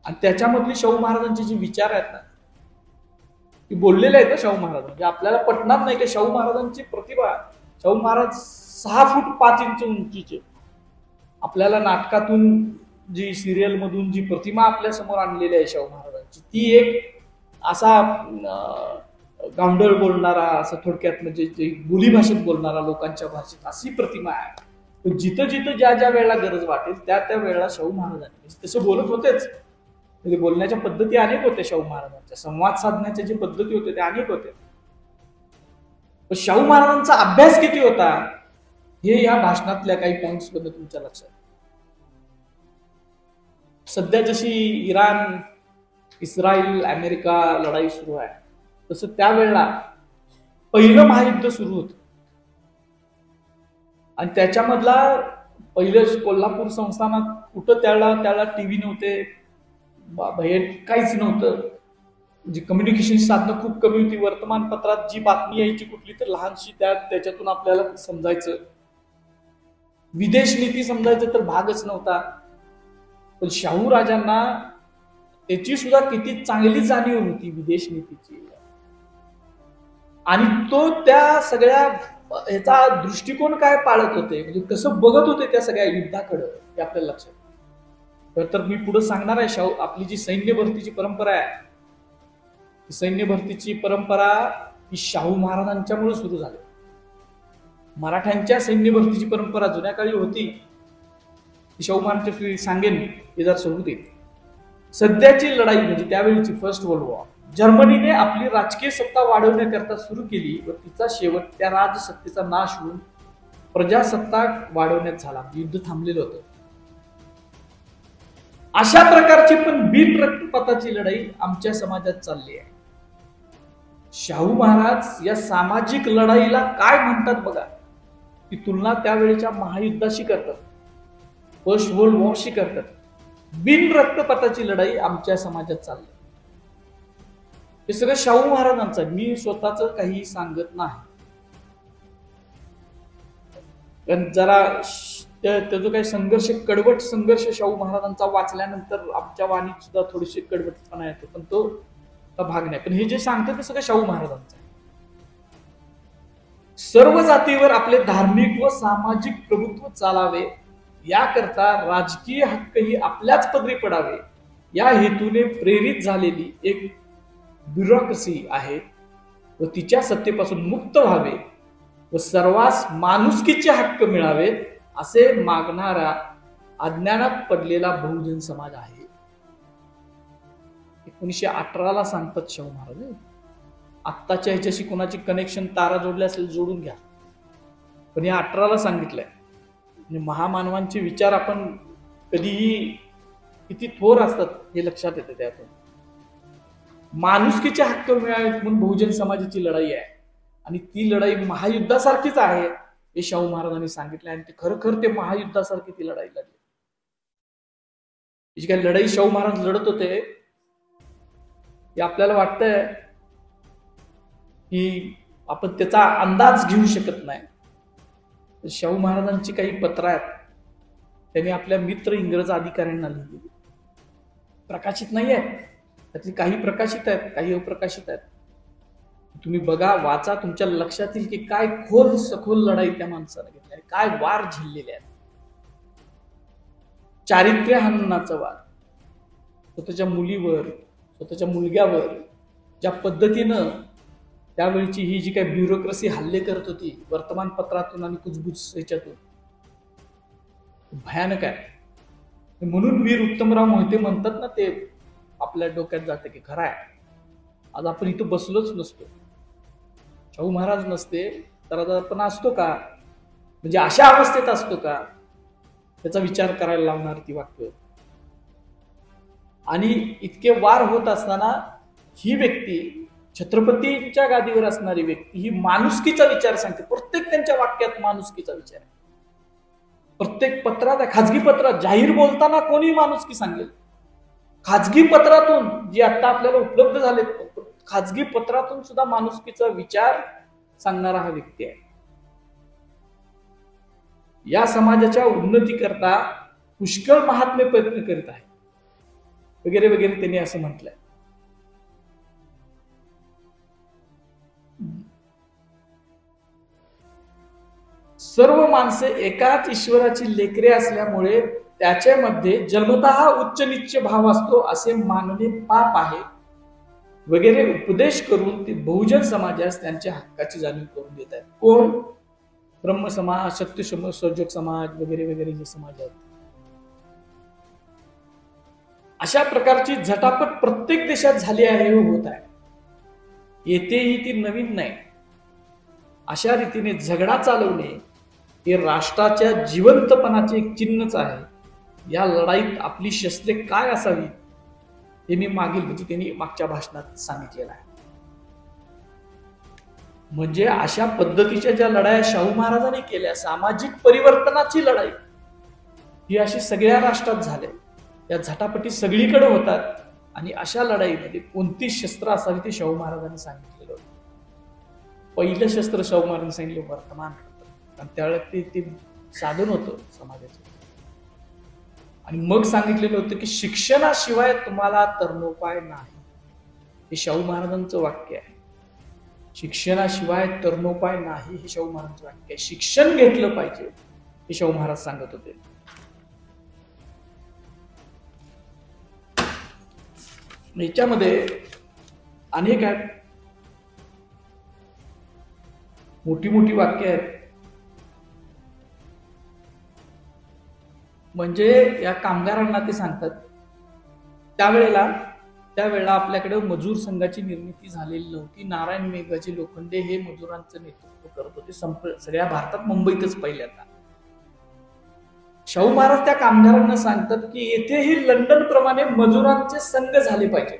आणि त्याच्यामधली शाहू महाराजांचे जे विचार आहेत ना ते बोललेले आहेत. शाहू महाराज म्हणजे आपल्याला पटणार नाही की शाहू महाराजांची प्रतिभा. शाहू महाराज 6 फूट 5 इंच उंचीचे. आपल्याला नाटकातून जी सिरियल मधून जी प्रतिमा आपल्या समोर आणलेली आहे शाहू महाराजांची, ती एक असा गावंढळ बोलणारा, असं थोडक्यात म्हणजे जे बोलीभाषेत बोलणारा, लोकांच्या भाषेत, अशी प्रतिमा आहे. जिथं जिथं ज्या ज्या वेळेला गरज वाटेल त्या त्या वेळेला शाहू महाराजांनी तसं बोलत होतेच. म्हणजे बोलण्याच्या पद्धती अनेक होत्या शाहू महाराजांच्या, संवाद साधण्याच्या जी पद्धती होत्या त्या अनेक होत्या. पण शाहू महाराजांचा अभ्यास किती होता हे या भाषणातल्या काही पॉइंट्स मध्ये तुमच्या लक्षात. सध्या जशी इराण, इस्रायल, अमेरिका लढाई सुरू आहे, तसं त्यावेळेला पहिलं महायुद्ध सुरू होतं. आणि त्याच्यामधला पहिलं कोल्हापूर संस्थानात कुठं त्याला टीव्ही नव्हते, बाहेर काहीच नव्हतं, म्हणजे कम्युनिकेशन साधनं खूप कमी होती. वर्तमानपत्रात जी बातमी यायची कुठली तर लहानशी त्याच्यातून आपल्याला समजायचं. विदेश नीती समजायचं तर भागच नव्हता. पण शाहू राजांना त्याची सुद्धा किती चांगली जाणीव होती विदेश नीतीची, आणि तो त्या सगळ्या ह्याचा दृष्टिकोन काय पाळत होते, म्हणजे कसं बघत होते त्या सगळ्या युद्धाकडे, हे आपल्याला लक्षात. तर मी पुढे सांगणार आहे, शाहू आपली जी सैन्य भरतीची परंपरा आहे, सैन्य भरतीची परंपरा ही शाहू महाराजांच्यामुळे सुरू झाली. मराठ्यांच्या सैन्य भरतीची परंपरा जुन्या काळी होती, शाहू महाराजांच्या सांगेन हे जर सोडून देईल. सध्याची लढाई म्हणजे त्यावेळीची फर्स्ट वर्ल्ड वॉर जर्मनीने आपली राजकीय सत्ता वाढवण्याकरता सुरू केली व तिचा शेवट त्या राजसत्तेचा नाश होऊन प्रजासत्ताक वाढवण्यात झाला. युद्ध थांबलेलं होतं. अशा प्रकारची पण बिन रक्तपाताची लढाई आमच्या समाजात चालली आहे. शाहू महाराज या सामाजिक लढाईला काय म्हणतात बघा, ती तुलना त्यावेळेच्या महायुद्धाशी करतात, फर्स्ट वर्ल्ड वॉरशी करतात. बिन रक्तपाताची लढाई आमच्या समाजात चालली. हे सगळं शाहू महाराजांचं, मी स्वतःच काही सांगत नाही. कारण जरा त्याचा काही संघर्ष, कडवट संघर्ष शाहू महाराजांचा वाचल्यानंतर आमच्या वाणीत सुद्धा थोडीशी कडवटपणा येतो, पण तो भाग नाही. पण हे जे सांगतात ते सगळं शाहू महाराजांचं आहे. सर्व जातीवर आपले धार्मिक व सामाजिक प्रभुत्व चालावे, याकरता राजकीय हक्कही आपल्याच पदरी पडावे, या हेतूने प्रेरित झालेली एक ब्युरोक्रसी आहे व तिच्या सत्तेपासून मुक्त व्हावे व सर्वांस माणुसकीचे हक्क मिळावेत असे मागणारा अज्ञानात पडलेला बहुजन समाज आहे. 1918ला सांगतात शाहू महाराज. आत्ताच्या ह्याच्याशी कोणाची कनेक्शन तारा जोडले असेल जोडून घ्या, पण या 18ला सांगितलंय. म्हणजे महामानवांचे विचार आपण कधीही किती थोर असतात हे लक्षात येते. त्यातून माणुसकीचे हक्क मिळावेत म्हणून बहुजन समाजाची लढाई आहे, आणि ती लढाई महायुद्धासारखीच आहे हे शाहू महाराजांनी सांगितलं. आणि ते खरखर ते महायुद्धासारखी ती लढाई लढली. जी काही लढाई शाहू महाराज लढत होते हे आपल्याला वाटतंय की आपण त्याचा अंदाज घेऊ शकत नाही. शाहू महाराजांची काही पत्र आहेत, त्यांनी आपल्या मित्र इंग्रज अधिकाऱ्यांना लिहिली. प्रकाशित नाही आहेत, त्यातली काही प्रकाशित आहेत, काही अप्रकाशित आहेत. तुम्ही बघा, वाचा, तुमच्या लक्षात येईल की काय खोल सखोल लढाई त्या माणसाने घेतली, काय वार झेललेले आहेत. चारित्र्य हननाचा वार, स्वतःच्या मुलीवर, स्वतःच्या मुलग्यावर ज्या पद्धतीनं त्यावेळीची ही जी काही ब्युरोक्रसी हल्ले करत होती वर्तमानपत्रातून आणि कुजबुज ह्याच्यातून, भयानक आहे. म्हणून वीर उत्तमराव मोहिते म्हणतात ना, ते आपल्या डोक्यात जाते की खरं आहे, आज आपण इथं बसलोच नसतो, शाहू महाराज नसते तर आता आपण असतो का, म्हणजे अशा अवस्थेत असतो का, त्याचा विचार करायला लावणार ती वाक्य. आणि इतके वार होत असताना ही व्यक्ती, छत्रपतींच्या गादीवर असणारी व्यक्ती, ही माणुसकीचा विचार सांगते. प्रत्येक त्यांच्या वाक्यात माणुसकीचा विचार आहे. प्रत्येक पत्रात, खाजगी पत्रात, जाहीर बोलताना कोणी माणुसकी सांगेल. खाजगी पत्रातून जी आता आपल्याला उपलब्ध झाले, खाजगी पत्रातून सुद्धा माणुसकीचा विचार सांगणारा हा व्यक्ती आहे. या समाजाच्या उन्नतीकरता पुष्कळ महात्मे प्रयत्न करीत आहे, वगैरे वगैरे त्यांनी असं म्हटलंय. सर्व माणसे एकाच ईश्वराची लेकरे असल्यामुळे त्याच्यामध्ये जन्मतः उच्च नीच भाव असतो असे मानणे पाप आहे, वगैरे उपदेश करून ते बहुजन समाजास त्यांच्या हक्काची जाणीव करून देत आहेत. कोण? ब्रह्म समाज, सत्य समाज, सर्जक समाज, वगैरे वगैरे जे समाज आहेत. अशा प्रकारची झटापट प्रत्येक देशात झाली आहे व होत आहे. येथेही ती नवीन नाही. अशा रीतीने झगडा चालवणे हे राष्ट्राच्या जिवंतपणाचे एक चिन्हच आहे. या लढाईत आपली शस्त्रे काय असावी हे मी मागील, म्हणजे त्यांनी मागच्या भाषणात सांगितलेलं आहे. म्हणजे अशा पद्धतीच्या ज्या लढाया शाहू महाराजांनी केल्या, सामाजिक परिवर्तनाची लढाई, ही अशी सगळ्या राष्ट्रात झाल्या. या झटापटी सगळीकडे होतात आणि अशा लढाईमध्ये कोणती शस्त्र असावी ते शाहू महाराजांनी सांगितलेलं होतं. पहिलं शस्त्र शाहू महाराजांनी सांगितलं वर्तमानपत्र, आणि त्यावेळेला ते साधन होतं समाजाचं. आणि मग सांगितलेलं होतं की शिक्षणाशिवाय तुम्हाला तरणोपाय नाही. हे शाहू महाराजांचं वाक्य आहे. शिक्षणाशिवाय तरणोपाय नाही हे शाहू महाराजांचं वाक्य आहे. शिक्षण घेतलं पाहिजे हे शाहू महाराज सांगत होते. याच्यामध्ये अनेक आहेत, मोठी मोठी वाक्य आहेत. म्हणजे या कामगारांना ते सांगतात, त्यावेळेला आपल्याकडे मजूर संघाची निर्मिती झालेली नव्हती. नारायण मेघाजी लोखंडे हे मजुरांचं नेतृत्व करत होते सगळ्या भारतात, मुंबईतच पहिल्यांदा. शाहू महाराज त्या कामगारांना सांगतात की येथेही लंडन प्रमाणे मजुरांचे संघ झाले पाहिजे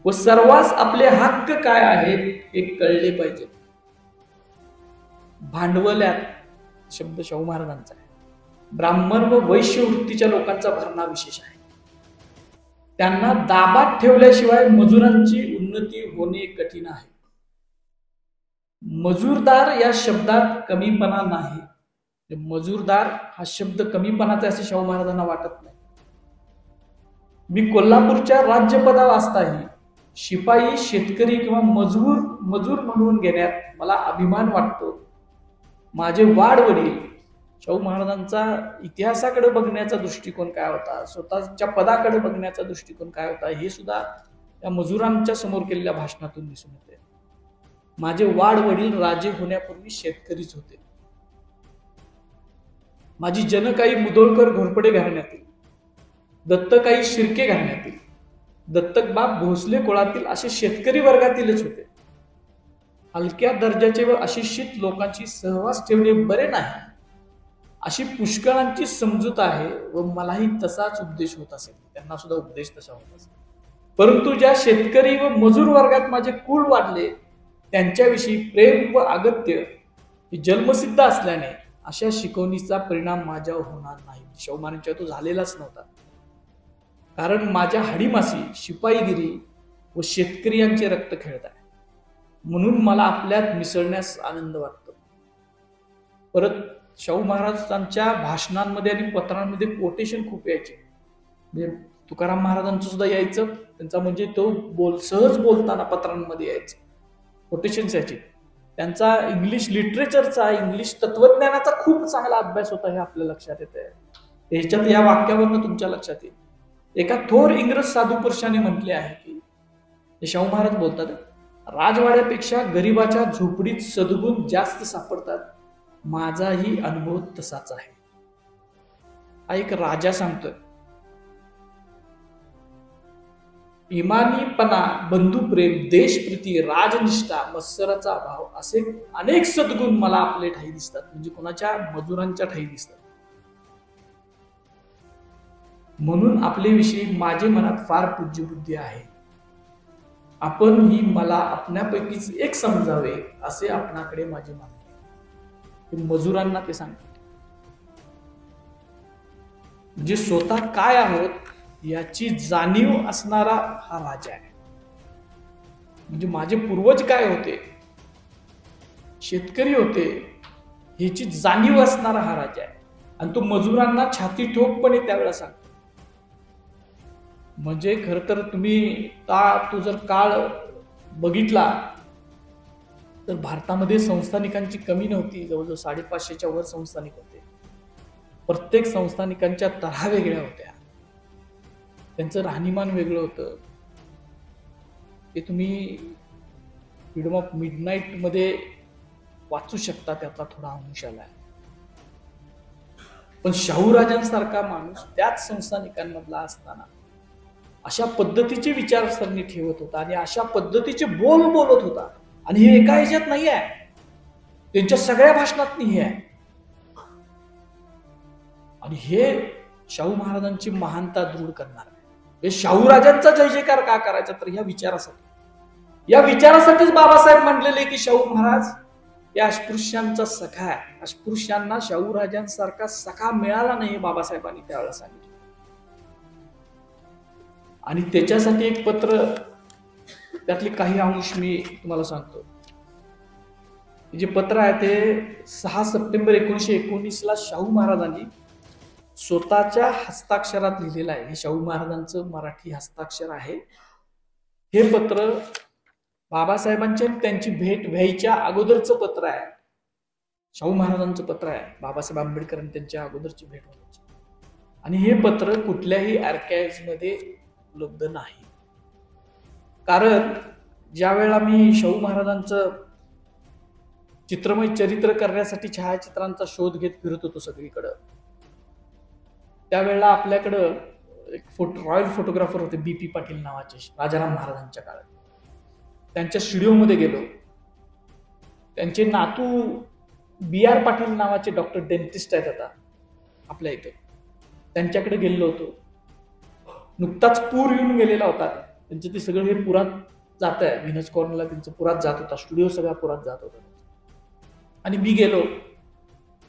व सर्वांस आपले हक्क काय आहेत हे कळले पाहिजे. भांडवल्यात शब्द शाहू महाराजांचा आहे. ब्राह्मण व वैश्य वृत्तीच्या लोकांचा भरणा विशेष आहे. त्यांना दाबात ठेवल्याशिवाय मजुरांची उन्नती होणे कठीण आहे. मजूरदार या शब्दात कमीपणा नाही. मजूरदार हा शब्द कमीपणाचा असे शाहू महाराजांना वाटत नाही. मी कोल्हापूरच्या राज्यपदावर असताही शिपाई, शेतकरी किंवा मजूर म्हणून घेण्यात मला अभिमान वाटतो. माझे वाडवडील, शाहू महाराजांचा इतिहासाकडे बघण्याचा दृष्टिकोन काय होता, स्वतःच्या पदाकडे बघण्याचा दृष्टिकोन काय होता, हे सुद्धा या मजुरांच्या समोर केलेल्या भाषणातून दिसून येते. माझे वाडवडील राजे होण्यापूर्वी शेतकरीच होते. माझी जनकाई मुधोळकर घोरपडे घराण्यातील, दत्तकाई शिर्के घराण्यातील, दत्तकबाप भोसले कुळातील असे शेतकरी वर्गातीलच होते. हलक्या दर्जाचे व अशिक्षित लोकांशी सहवास ठेवणे बरे नाही अशी पुष्कळांची समजूत आहे व मलाही तसाच उपदेश होत असेल. त्यांना सुद्धा उपदेश तसा होत असेल. परंतु ज्या शेतकरी व मजूर वर्गात माझे कुळ वाढले त्यांच्याविषयी प्रेम व अगत्य हे जन्मसिद्ध असल्याने अशा शिकवणीचा परिणाम माझ्यावर होणार नाही. शाहू महाराजांच्या तो झालेलाच नव्हता. कारण माझ्या हाडीमासी शिपाईगिरी व शेतकरी यांचे रक्त खेळत आहे, म्हणून मला आपल्यात मिसळण्यास आनंद वाटतो. परत शाहू महाराजांच्या भाषणांमध्ये आणि पत्रांमध्ये कोटेशन खूप यायचे. म्हणजे तुकाराम महाराजांचं सुद्धा यायचं, त्यांचा म्हणजे तो सहज बोलताना पत्रांमध्ये यायचं, कोटेशन्स यायचे. त्यांचा इंग्लिश लिटरेचरचा, इंग्लिश तत्वज्ञानाचा खूप चांगला अभ्यास होता, हे आपल्या लक्षात येते. ह्याच्यात या वाक्यावरनं तुमच्या लक्षात येईल. एका थोर इंग्रज साधू पुरुषाने म्हटले आहे की, शाहू महाराज बोलतात, राजवाड्यापेक्षा गरीबाच्या झोपडीत सद्गुण जास्त सापडतात. माझाही अनुभव तसाच आहे. हा एक राजा सांगतोय. इमानीपणा, बंधुप्रेम, देशप्रीती, राजनिष्ठा, मत्सराचा अभाव असे अनेक सद्गुण मला आपले ठाई दिसतात. म्हणजे कोणाच्या, मजुरांच्या ठाई दिसतात. म्हणून आपले विषयी माझे मनात फार पूज्यबुद्धी आहे. आपण ही मला आपणापैकीच एक समजावे असे आपणाकडे माझे मान. मजुरांना ते सांगतात. म्हणजे स्वतः काय आहोत याची जाणीव असणारा हा राजा आहे. म्हणजे माझे पूर्वज काय होते, शेतकरी होते, ह्याची जाणीव असणारा हा राजा आहे. आणि तो मजुरांना छाती ठोकपणे त्यावेळेला सांगतो. म्हणजे खर तर तुम्ही तो जर काळ बघितला तर भारतामध्ये संस्थानिकांची कमी नव्हती. जवळजवळ 550च्या वर संस्थानिक होते. प्रत्येक संस्थानिकांच्या तऱ्हा वेगळ्या होत्या, त्यांचं राहणीमान वेगळं होतं. ते तुम्ही फ्रीडम ऑफ मिडनाईट मध्ये वाचू शकता, त्यातला थोडा अंश आलाय. पण शाहू राजांसारखा माणूस त्याच संस्थानिकांमधला असताना अशा पद्धतीची विचारसरणी ठेवत होता आणि अशा पद्धतीचे बोल बोलत होता. आणि हे एका ह्याच्यात नाही आहे, त्यांच्या सगळ्या भाषणात नाही आहे. आणि हे शाहू महाराजांची महानता दृढ करणार आहे. हे शाहू राजांचा जय जयकार का करायचा, तर ह्या विचारासाठी. या विचारासाठीच बाबासाहेब म्हणलेले की शाहू महाराज या अस्पृश्यांचा सखा आहे. अस्पृश्यांना शाहू राजांसारखा सखा मिळाला नाही, बाबासाहेबांनी त्यावेळेला सांगितलं. आणि त्याच्यासाठी एक पत्र, त्यातले काही अंश मी तुम्हाला सांगतो. जे पत्र आहे ते 6 सप्टेंबर 1919 शाहू महाराजांनी स्वतःच्या हस्ताक्षरात लिहिलेलं आहे. हे शाहू महाराजांचं मराठी हस्ताक्षर आहे. हे पत्र बाबासाहेबांच्या त्यांची भेट व्हायच्या अगोदरचं पत्र आहे. शाहू महाराजांचं पत्र आहे, बाबासाहेब आंबेडकरांनी त्यांच्या अगोदरची भेट व्हायची. आणि हे पत्र कुठल्याही आर्काइव्ह्ज मध्ये उपलब्ध नाही. कारण ज्या वेळेला मी शाहू महाराजांचं चित्रमय चरित्र करण्यासाठी छायाचित्रांचा शोध घेत फिरत होतो सगळीकडं, त्यावेळेला आपल्याकडं एक रॉयल फोटोग्राफर होते BP पाटील नावाचे, राजाराम महाराजांच्या काळात. त्यांच्या स्टुडिओमध्ये गेलो. त्यांचे नातू BR पाटील नावाचे डॉक्टर डेंटिस्ट आहेत आता आपल्या इथे, त्यांच्याकडे गेलेलो होतो. नुकताच पूर येऊन गेलेला होता. त्यांचं ते सगळं हे पुरात जात आहे, व्हिनस कॉर्नरला त्यांचं पुरात जात होता, स्टुडिओ सगळा पुरात जात होता. आणि मी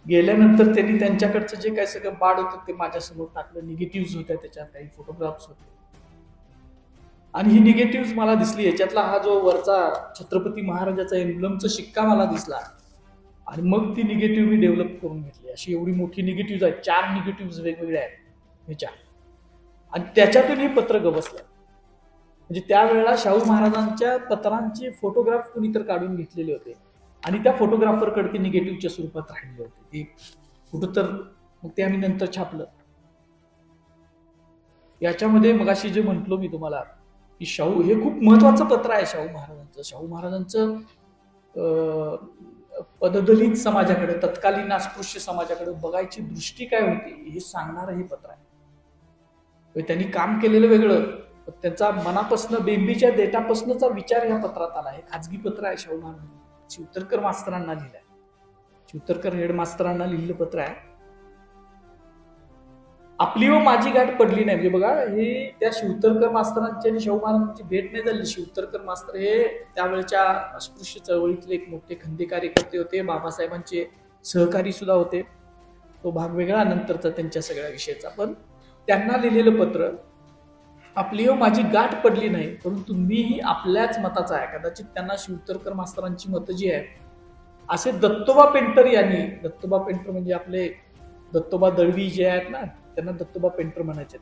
गेल्यानंतर त्यांनी त्यांच्याकडचं जे काही सगळं बाड होतं ते माझ्यासमोर टाकलं. निगेटिव्ह होत्या, त्याच्यात काही फोटोग्राफ्स होते. आणि ही निगेटिव्ह मला दिसली. याच्यातला हा जो वरचा छत्रपती महाराजाचा एम्ब्लमचा शिक्का मला दिसला. आणि मग ती निगेटिव्ह मी डेव्हलप करून घेतली. अशी एवढी मोठी निगेटिव्ह आहेत, 4 निगेटिव्ह वेगवेगळ्या आहेत ह्याच्या. आणि त्याच्यातून हे पत्र गबसलं. म्हणजे त्यावेळेला शाहू महाराजांच्या पत्रांचे फोटोग्राफ कुणी तर काढून घेतलेले होते आणि त्या फोटोग्राफरकडे ते निगेटिव्हच्या स्वरूपात राहिले होते. ते कुठं तर मग ते आम्ही नंतर छापलं. याच्यामध्ये मगाशी जे म्हटलो मी तुम्हाला की शाहू हे खूप महत्वाचं पत्र आहे शाहू महाराजांचं. शाहू महाराजांचं पददलित समाजाकडे, तत्कालीन अस्पृश्य समाजाकडे बघायची दृष्टी काय होती हे सांगणारं हे पत्र आहे. त्यांनी काम केलेलं वेगळं, त्यांचा मनापासून बेंबीच्या देटापासूनचा विचार या पत्रात आला. हे खाजगी पत्र आहे शाहू महाराजांनी शिवतरकर मास्तरांना लिहिलंय. शिवतरकर हेड मास्तरांना लिहिलेलं पत्र आहे. आपली व माझी गाठ पडली नाही. म्हणजे बघा, हे त्या शिवतरकर मास्तरांची आणि शाहू महाराजांची भेट नाही झाली. शिवतरकर मास्तर हे त्यावेळेच्या अस्पृश्य चळवळीतले एक मोठे खंदे कार्यकर्ते होते, बाबासाहेबांचे सहकारी सुद्धा होते. तो भाग वेगळा नंतरचा त्यांच्या सगळ्या विषयाचा. पण त्यांना लिहिलेलं पत्र, आपली व माझी गाठ पडली नाही परंतु मीही आपल्याच मताचा आहे. कदाचित त्यांना शिवतरकर मास्तरांची मतं जी आहेत, असे दत्तोबा पेंटर यांनी, दत्तोबा पेंटर म्हणजे आपले दत्तोबा दळवी जे आहेत ना, त्यांना दत्तोबा पेंटर म्हणायचे,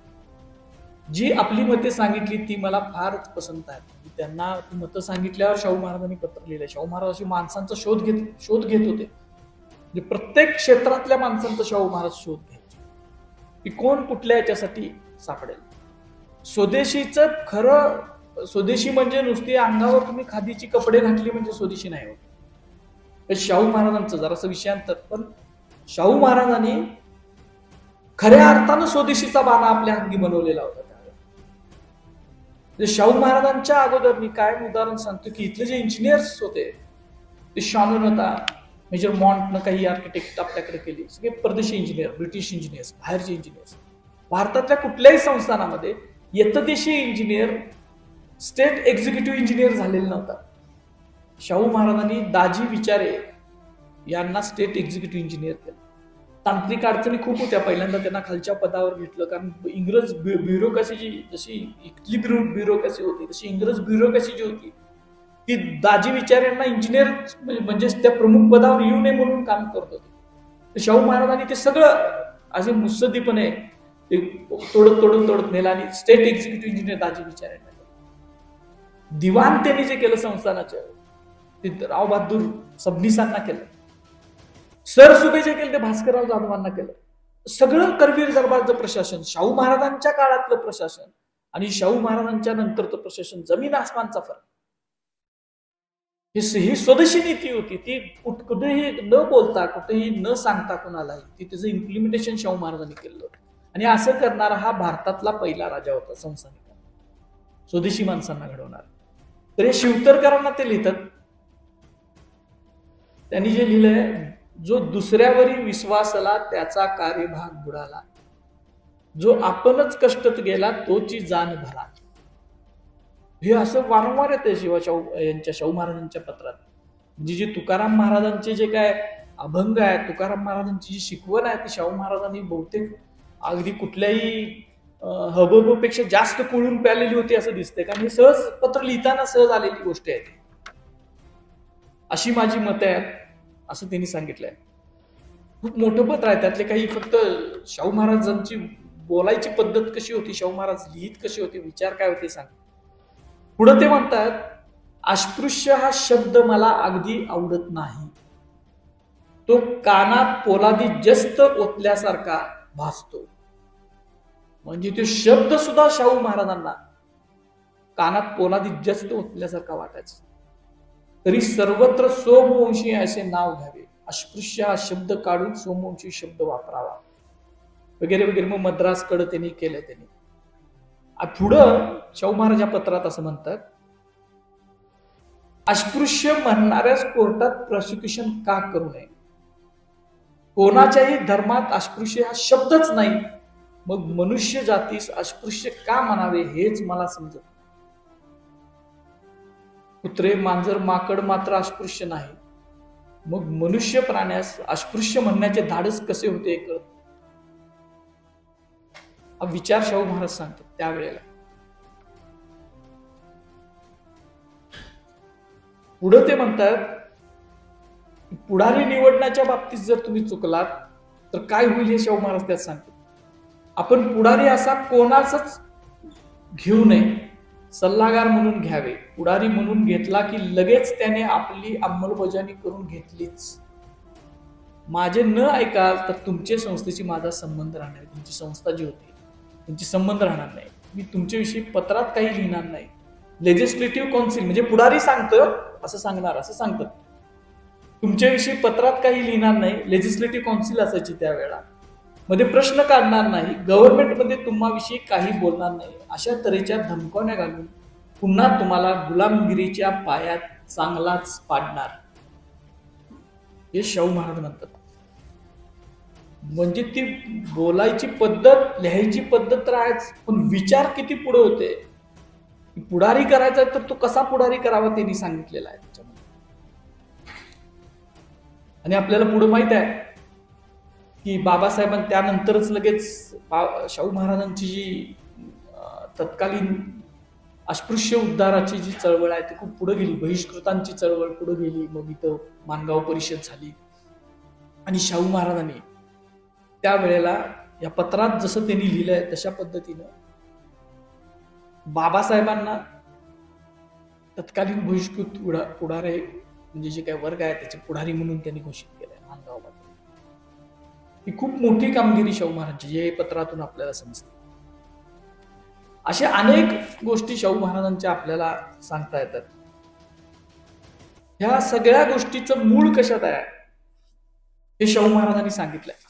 जी आपली मते सांगितली ती मला फारच पसंत आहेत. त्यांना ती मतं सांगितल्यावर शाहू महाराजांनी पत्र लिहिलं. शाहू महाराज अशी माणसांचा शोध घेत होते. म्हणजे प्रत्येक क्षेत्रातल्या माणसांचा शाहू महाराज शोध घ्यायचे की कोण कुठल्या याच्यासाठी सापडेल. स्वदेशीचं खरं स्वदेशी म्हणजे नुसती अंगावर तुम्ही खादीची कपडे घातली म्हणजे स्वदेशी नाही होत. शाहू महाराजांचं जरासं विषयांतर, पण शाहू महाराजांनी खऱ्या अर्थानं स्वदेशीचा बाणा आपल्या अंगी बनवलेला होता. त्यावेळेला शाहू महाराजांच्या अगोदर मी काय उदाहरण सांगतो की इथले जे इंजिनियर्स होते ते शॉनन होता, मेजर मॉन्टनं काही आर्किटेक्ट आपल्याकडे केली, सगळे परदेशी इंजिनियर, ब्रिटिश इंजिनियर्स, बाहेरचे इंजिनियर्स. भारतातल्या कुठल्याही संस्थानामध्ये यतदेशी इंजिनियर स्टेट एक्झिक्युटिव्ह इंजिनियर झालेला नव्हता. शाहू महाराजांनी दाजी विचारे यांना स्टेट एक्झिक्युटिव्ह इंजिनियर केलं. तांत्रिक अडचणी खूप होत्या. पहिल्यांदा त्यांना खालच्या पदावर घेतलं, कारण इंग्रज ब्युरोक्रसीची जशी इथली ब्युरोक्रसी होती तशी इंग्रज ब्युरोक्रसी जी होती ती दाजी विचारे यांना इंजिनियर म्हणजे त्या प्रमुख पदावर येऊ नये म्हणून काम करत होते. शाहू महाराजांनी ते सगळं असे मुत्सद्दीपणे तोडत नेला आणि स्टेट एक्झिक्युटिव्ह इंजिनियर दाजी विचारे यांना. दिवाण त्यांनी जे केलं संस्थानाचं ते राव बहादूर सबनीसांना केलं. सरसुबे जे केलं ते भास्करराव जाधवांना केलं. सगळं करवीर दरबारचं प्रशासन, शाहू महाराजांच्या काळातलं प्रशासन आणि शाहू महाराजांच्या नंतरचं प्रशासन, जमीन आसमानचा फरक. ही स्वदेशी नीती होती. ती कुठेही न बोलता, कुठेही न सांगता कोणालाही ती त्याचं इम्प्लिमेंटेशन शाहू महाराजांनी केलं होतं. आणि असं करणारा हा भारतातला पहिला राजा होता संस्थानिक, स्वदेशी माणसांना घडवणार. तर हे शिवतरकरांना ते लिहितात. त्यांनी जे लिहिलंय, जो दुसऱ्यावरी विश्वासला त्याचा कार्यभाग बुडाला, जो आपणच कष्टत गेला तोची जाण भरा. हे असं वारंवार येते शाहू महाराजांच्या पत्रात. म्हणजे जे तुकाराम महाराजांचे जे काय अभंग आहे, तुकाराम महाराजांची जी शिकवण आहे ती शाहू महाराजांनी बहुतेक अगदी कुठल्याही हबहबपेक्षा जास्त कुळून प्यालेली होती असं दिसतंय. कारण हे सहज पत्र लिहिताना सहज आलेली गोष्ट आहे, अशी माझी मतं आहेत असं त्यांनी सांगितलंय. खूप मोठं पत्र आहे, त्यातले काही फक्त शाहू महाराजांची बोलायची पद्धत कशी होती, शाहू महाराज लिहित कशी होते, विचार काय होते सांग. पुढे ते म्हणतात, अस्पृश्य हा शब्द मला अगदी आवडत नाही. तो कानात पोलादी जस्त ओतल्यासारखा भासतो. म्हणजे तो शब्द सुद्धा शाहू महाराजांना कानात पोलादी जस्त ओतल्यासारखा वाटायचा. तरी सर्वत्र सोमवंशी असे नाव घ्यावे, अस्पृश्य हा शब्द काढून सोमवंशी शब्द वापरावा, वगैरे वगैरे. मग मद्रासकडे त्यांनी केलं. त्यांनी पुढं शाहू महाराज या पत्रात असं म्हणतात, अस्पृश्य म्हणणाऱ्यास कोर्टात प्रॉसिक्युशन का करू नये. कोणाच्याही धर्मात अस्पृश्य हा शब्दच नाही, मग मनुष्य जातीस अस्पृश्य का म्हणावे हेच मला समजत. कुत्रे मांजर माकड मात्र अस्पृश्य नाही, मग मनुष्य प्राण्यास अस्पृश्य म्हणण्याचे धाडस कसे होते हे कळत. हा विचार शाहू महाराज सांगतात त्यावेळेला. पुढे ते म्हणतात, पुढारी निवडण्याच्या बाबतीत जर तुम्ही चुकलात तर काय होईल हे शाहू महाराज त्यात सांगतात. आपण पुढारी असा कोणाचाच घेऊ नये, सल्लागार म्हणून घ्यावे. पुढारी म्हणून घेतला की लगेच त्याने आपली अंमलबजावणी करून घेतलीच. माझे न ऐकाल तर तुमच्या संस्थेशी माझा संबंध राहणार नाही. तुमची संस्था जी होती तुमची संबंध राहणार नाही. मी तुमच्याविषयी पत्रात काही लिहिणार नाही. लेजिस्लेटिव्ह काउन्सिल म्हणजे पुढारी सांगतं असं सांगणार, असं सांगतात. तुमच्याविषयी पत्रात काही लिहिणार नाही. लेजिस्लेटिव्ह काउन्सिल असायची त्यावेळेला, मध्ये प्रश्न काढणार नाही. गव्हर्नमेंटमध्ये तुम्हाविषयी काही बोलणार नाही. अशा तऱ्हेच्या धमकावण्या घालून पुन्हा तुम्हाला गुलामगिरीच्या पायात चांगलाच पाडणार, हे शाहू महाराज म्हणतात. म्हणजे ती बोलायची पद्धत, लिहायची पद्धत तर आहेच, पण विचार किती पुढे होते. पुढारी करायचा तर तो कसा पुढारी करावा त्यांनी सांगितलेला आहे त्याच्यामध्ये. आणि आपल्याला पुढे माहित आहे की बाबासाहेबां त्यानंतरच लगेच शाहू महाराजांची जी तत्कालीन अस्पृश्य उद्धाराची जी चळवळ आहे ती खूप पुढे गेली. बहिष्कृतांची चळवळ पुढे गेली. मग इथं माणगाव परिषद झाली. आणि शाहू महाराजांनी त्यावेळेला या पत्रात जसं त्यांनी लिहिलंय तशा पद्धतीनं बाबासाहेबांना तत्कालीन बहिष्कृत पुढारे म्हणजे जे काही वर्ग आहे त्याचे पुढारी म्हणून त्यांनी घोषित केलंय माणगावमध्ये. ही खूप मोठी कामगिरी शाहू महाराजांची, जे पत्रातून आपल्याला समजते. अशा अनेक गोष्टी शाहू महाराजांच्या आपल्याला सांगता येतात. ह्या सगळ्या गोष्टीचं मूळ कशात आहे हे शाहू महाराजांनी सांगितलंय.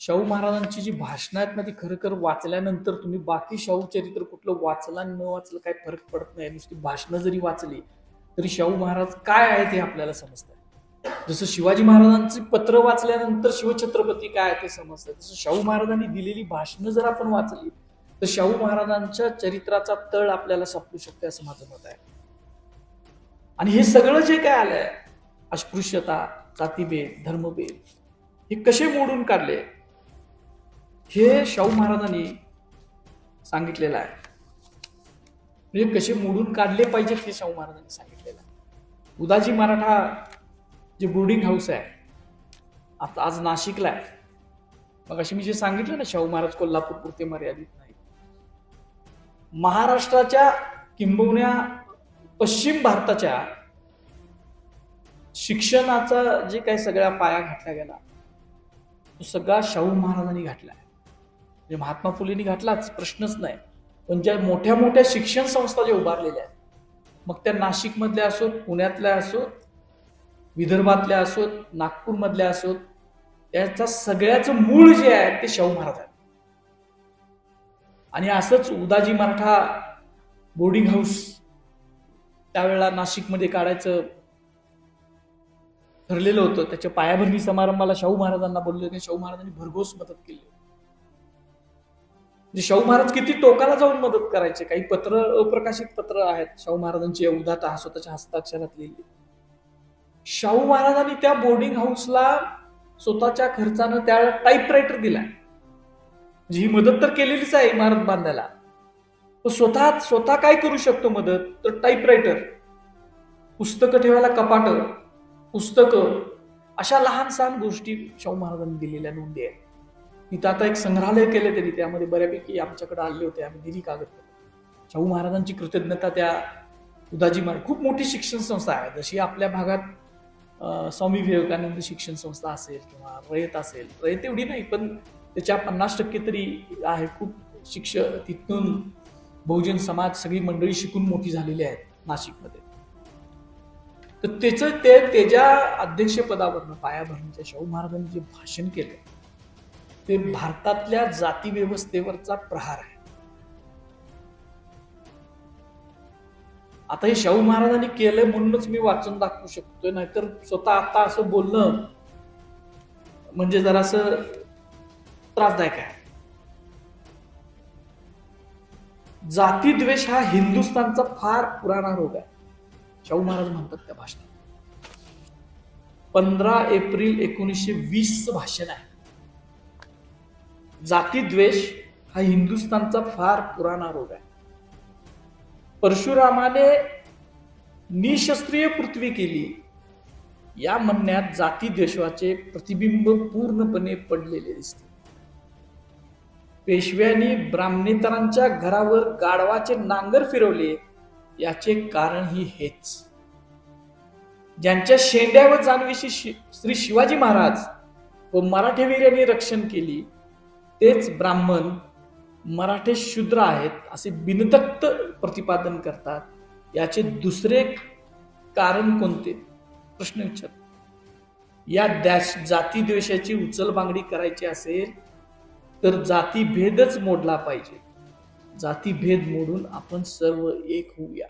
शाहू महाराजांची जी भाषणं आहेत ना ती खरं वाचल्यानंतर तुम्ही बाकी शाहू चरित्र कुठलं वाचला न वाचलं काही फरक पडत नाही. नुसती भाषणं जरी वाचली तरी शाहू महाराज काय आहेत हे आपल्याला समजतं. जसं शिवाजी महाराजांची पत्र वाचल्यानंतर शिवछत्रपती काय आहे ते समजतं, तसं शाहू महाराजांनी दिलेली भाषणं जर आपण वाचली तर शाहू महाराजांच्या चरित्राचा तळ आपल्याला सापडू शकते असं माझं मत आहे. आणि हे सगळं जे काय आलंय, अस्पृश्यता, जातीभेद, धर्मभेद, हे कसे मोडून काढले हे शाहू महाराजांनी सांगितलेलं आहे. म्हणजे कसे मोडून काढले पाहिजेत हे शाहू महाराजांनी सांगितलेलं आहे. उदाजी मराठा जे बोर्डिंग हाऊस आहे आता आज नाशिकला आहे. मग अशी मी जे सांगितलं ना शाहू महाराज कोल्हापूर पुरते मर्यादित नाही, महाराष्ट्राच्या किंबहुना पश्चिम भारताच्या शिक्षणाचा जे काही सगळा पाया घातला गेला तो सगळा शाहू महाराजांनी घातला आहे. म्हणजे महात्मा फुलेंनी घातलाच, प्रश्नच नाही. पण ज्या मोठ्या मोठ्या शिक्षण संस्था ज्या उभारलेल्या आहेत, मग त्या नाशिकमधल्या असोत, पुण्यातल्या असोत, विदर्भातल्या असोत, नागपूरमधल्या असोत, त्याचा सगळ्याचं मूळ जे आहे ते शाहू महाराज आहे. आणि असंच उदाजी मराठा बोर्डिंग हाऊस त्यावेळेला नाशिकमध्ये काढायचं ठरलेलं होतं. त्याच्या पायाभरणी समारंभाला शाहू महाराजांना बोलले, शाहू महाराजांनी भरघोस मदत केली. म्हणजे शाहू महाराज किती टोकाला जाऊन मदत करायचे. काही पत्र, अप्रकाशित पत्र आहेत शाहू महाराजांची उदाता स्वतःच्या हस्ताक्षरात लिहिली. शाहू महाराजांनी त्या बोर्डिंग हाऊसला स्वतःच्या खर्चानं त्या टाईपरायटर दिला. ही मदत तर केलेलीच आहे इमारत बांधायला. तो स्वतः काय करू शकतो मदत, तर टाईपरायटर, पुस्तकं ठेवायला कपाट, पुस्तकं, अशा लहान सहान गोष्टी शाहू महाराजांनी दिलेल्या नोंदी आहेत. तिथं आता एक संग्रहालय केले त्यांनी, त्यामध्ये बऱ्यापैकी आमच्याकडे आले होते, आम्ही दिली कागदपत्र. शाहू महाराजांची कृतज्ञता त्या उदाजी महाराज. खूप मोठी शिक्षण संस्था आहे, जशी आपल्या भागात स्वामी विवेकानंद शिक्षण संस्था असेल किंवा रयत असेल. रयत एवढी नाही, पण त्याच्या 50% तरी आहे. खूप शिक्षक तिथून बहुजन समाज सगळी मंडळी शिकून मोठी झालेली आहेत नाशिकमध्ये. तर त्याच्या अध्यक्षपदावरनं पायाभरणीच्या शाहू महाराजांनी जे भाषण केलं ते भारतातल्या जाती व्यवस्थेवरचा प्रहार आहे. आता हे शाहू महाराजांनी केलंय म्हणूनच मी वाचून दाखवू शकतोय, नाहीतर स्वतः आता असं बोलणं म्हणजे जरासं त्रासदायक आहे. जातीद्वेष हा हिंदुस्थानचा फार पुराणा रोग आहे, शाहू महाराज म्हणतात त्या भाषणात. 15 एप्रिल 1920 भाषण आहे. जातीद्वेष हा हिंदुस्थानचा फार पुराणा रोग आहे. परशुरामाने निशस्त्रीय पृथ्वी केली या म्हणण्यात जातीद्वेषाचे प्रतिबिंब पूर्णपणे पडलेले दिसते. पेशव्यांनी ब्राह्मणेतरांच्या घरावर गाढवाचे नांगर फिरवले याचे कारणही हेच. ज्यांच्या शेंड्या व जानवीशी श्री शिवाजी महाराज व मराठेवीरांनी रक्षण केली तेच ब्राह्मण मराठे शूद्र आहेत असे बिनदक्त प्रतिपादन करतात. याचे दुसरे कारण कोणते, प्रश्न विचार. या जातीद्वेषाची उचलबांगडी करायची असेल तर जातीभेदच मोडला पाहिजे. जातीभेद मोडून आपण सर्व एक होऊया,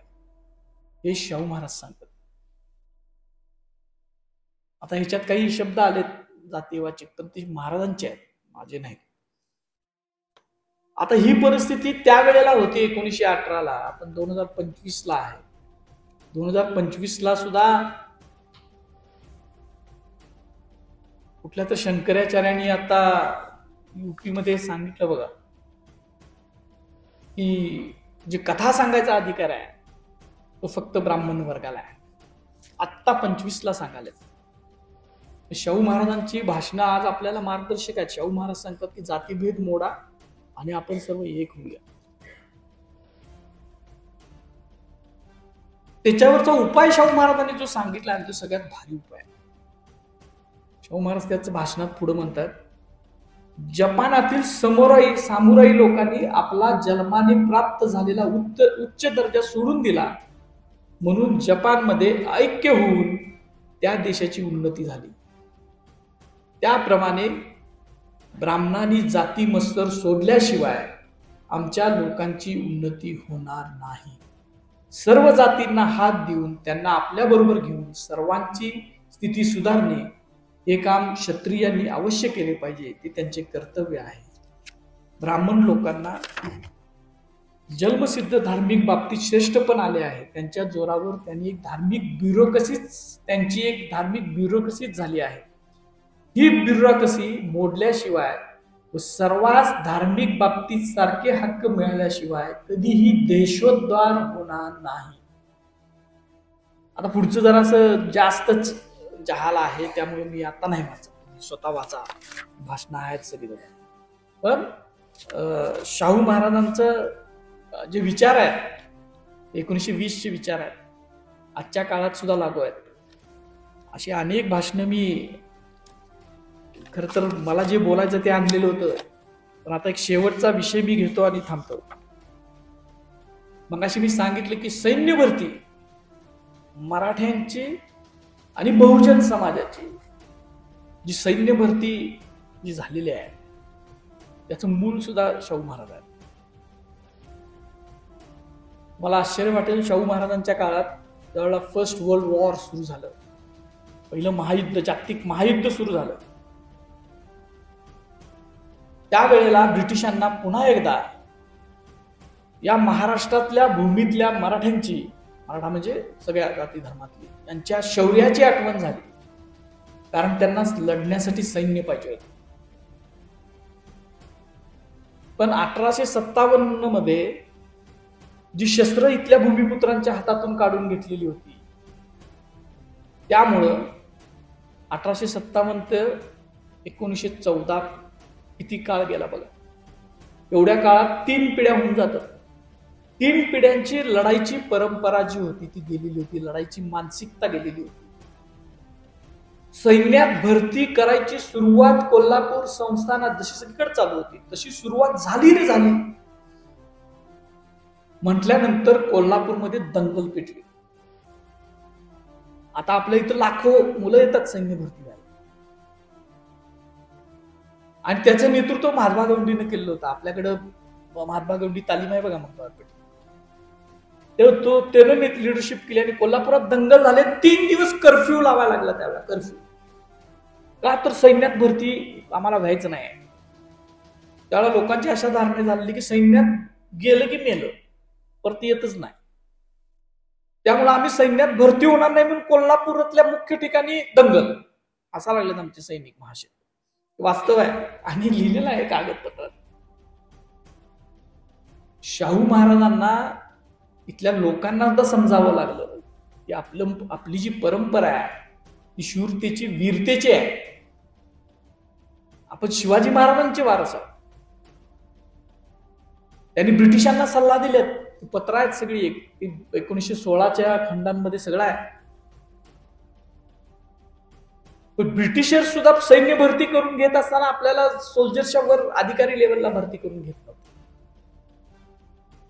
हे शाहू महाराज सांगतात. आता ह्याच्यात काही शब्द आलेत जातीवाचक, पण ते महाराजांचे आहेत, माझे नाहीत. आता ही परिस्थिती त्यावेळेला होती 1918ला. आपण 2025ला आहे. 2025ला सुद्धा कुठल्या तर शंकराचार्यांनी आता युपी मध्ये सांगितलं बघा की जे कथा सांगायचा अधिकार आहे तो फक्त ब्राह्मण वर्गाला आहे. आत्ता 25ला सांगायला. शाहू महाराजांची भाषणं आज आपल्याला मार्गदर्शक आहेत. शाहू महाराज सांगतात की जातीभेद मोडा आणि आपण सर्व एक होऊया. त्याच्यावरचा उपाय शाहू महाराजांनी जो सांगितला तो सगळ्यात भारी उपाय. शाहू महाराज त्याचं भाषणात पुढे म्हणतात, जपानातील सामुराई लोकांनी आपला जन्माने प्राप्त झालेला उच्च दर्जा सोडून दिला, म्हणून जपानमध्ये ऐक्य होऊन त्या देशाची उन्नती झाली. त्याप्रमाणे ब्राह्मणांनी जाती मत्सर सोडल्याशिवाय आमच्या लोकांची उन्नती होणार नाही. सर्व जातींना हात देऊन त्यांना आपल्या बरोबर घेऊन सर्वांची स्थिती सुधारणे हे काम क्षत्रियांनी अवश्य केले पाहिजे. ते त्यांचे कर्तव्य आहे. ब्राह्मण लोकांना जन्मसिद्ध धार्मिक बाबतीत श्रेष्ठपण आले आहे. त्यांच्या जोरावर त्यांची एक धार्मिक ब्युरोक्रसीच झाली आहे. ही ब्युरोक्रसी मोडल्याशिवाय व सर्वांस धार्मिक बाबतीत सारखे हक्क मिळाल्याशिवाय कधीही देशोद्धार होणार नाही. आता पुढचं जरासं जास्तच जहाल आहे, त्यामुळे मी आता नाही वाचत, स्वतः वाचा, भाषण आहेत सगळी. पण शाहू महाराजांचं जे विचार आहेत 1920चे विचार आहेत, आजच्या काळात सुद्धा लागू आहेत. अशी अनेक भाषणं मी, खरं तर मला जे बोलायचं ते आणलेलं होतं, पण आता एक शेवटचा विषय मी घेतो आणि थांबतो. मग अशी मी सांगितलं की सैन्य भरती मराठ्यांची आणि बहुजन समाजाची जी सैन्य भरती जी झालेली आहे त्याचं मूळ सुद्धा शाहू महाराज आहे. मला आश्चर्य वाटेल, शाहू महाराजांच्या काळात ज्यावेळेला फर्स्ट वर्ल्ड वॉर सुरू झालं, पहिलं महायुद्ध, जागतिक महायुद्ध सुरू झालं, त्यावेळेला ब्रिटिशांना पुन्हा एकदा या महाराष्ट्रातल्या भूमीतल्या मराठ्यांची, मराठा म्हणजे सगळ्या जाती धर्मातली, यांच्या शौर्याची आठवण झाली. कारण त्यांना लढण्यासाठी सैन्य पाहिजे होते. पण 1857 मध्ये जी शस्त्र इथल्या भूमिपुत्रांच्या हातातून काढून घेतलेली होती, त्यामुळं 1857 ते 1914 किती काळ गेला बघा. एवढ्या काळात 3 पिढ्या होऊन जातात. 3 पिढ्यांची लढाईची परंपरा जी होती ती गेलेली होती, लढाईची मानसिकता गेलेली होती. सैन्यात भरती करायची सुरुवात कोल्हापूर संस्थानात जशी सगळीकडे चालू होती तशी सुरुवात झाली रे झाली म्हटल्यानंतर कोल्हापूरमध्ये दंगल पेटली. आता आपल्या इथं लाखो मुलं येतात सैन्य भरती व्हायला, आणि त्याचं नेतृत्व महात्मा गांधींनी केलं होतं. आपल्याकडं महात्मा गांधी तालीम आहे बघा म्हणतो, त्यानं लिडरशिप केली आणि कोल्हापुरात दंगल झाले. 3 दिवस कर्फ्यू लावायला लागला. त्यावेळेला कर्फ्यू का, तर सैन्यात भरती आम्हाला व्हायचं नाही. त्यावेळेला लोकांची अशा धारणा झाली की सैन्यात गेलं की मेलं, परत येतच नाही. त्यामुळे आम्ही सैन्यात भरती होणार नाही म्हणून कोल्हापुरातल्या मुख्य ठिकाणी दंगल असा लागले आमचे सैनिक महाशय. वास्तव आहे आणि लिहिलेलं आहे कागदपत्रात. शाहू महाराजांना इथल्या लोकांना आता समजावं लागलं की आपली जी परंपरा आहे ती शूरतेची, वीरतेची आहे. आपण शिवाजी महाराजांचे वारस आहोत. त्यांनी ब्रिटिशांना सल्ला दिलेत. पत्र आहेत सगळी 1916च्या खंडांमध्ये सगळं आहे. ब्रिटिशर सुद्धा सैन्य भरती करून घेत असताना आपल्याला सोल्जर्सच्या वर अधिकारी लेवलला भरती करून घेत नव्हतं.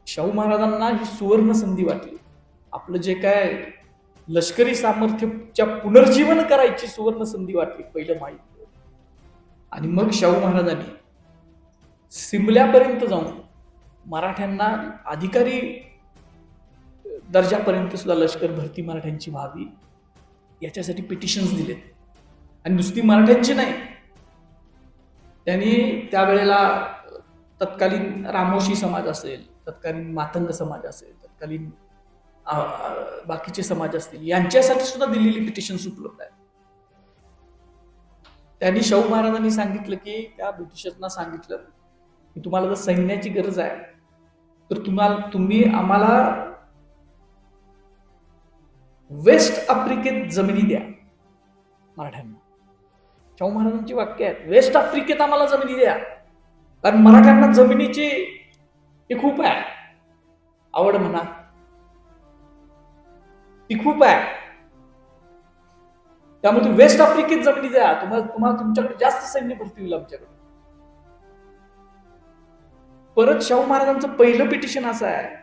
शाहू महाराजांना ही सुवर्ण संधी वाटली. आपलं जे काय लष्करी सामर्थ्याच्या पुनर्जीवन करायची सुवर्ण संधी वाटली पहिलं माहीत. आणि मग शाहू महाराजांनी सिमल्यापर्यंत जाऊन मराठ्यांना अधिकारी दर्जापर्यंत सुद्धा लष्कर भरती मराठ्यांची व्हावी याच्यासाठी पिटिशन्स दिलेत. आणि नुसती मराठ्यांची नाही, त्यांनी त्यावेळेला तत्कालीन रामोशी समाज असेल, तत्कालीन मातंग समाज असेल, तत्कालीन बाकीचे समाज असतील, यांच्यासाठी सुद्धा दिलेली पिटिशन्स उपलब्ध आहेत. त्यांनी शाहू महाराजांनी सांगितलं की त्या ब्रिटिशांना सांगितलं की तुम्हाला जर सैन्याची गरज आहे तर तुम्ही आम्हाला वेस्ट आफ्रिकेत जमिनी द्या. मराठ्यांना शाहू महाराजांची वाक्य आहेत, वेस्ट आफ्रिकेत आम्हाला जमिनी द्या. कारण मराठ्यांना जमिनीची हे खूप आहे आवड म्हणा, ती खूप आहे. त्यामुळे वेस्ट आफ्रिकेत जमिनी द्या, तुम्हाला तुमच्याकडे जास्त सैन्य भरती होईल आमच्याकडे. परत शाहू महाराजांचं पहिलं पिटिशन असं आहे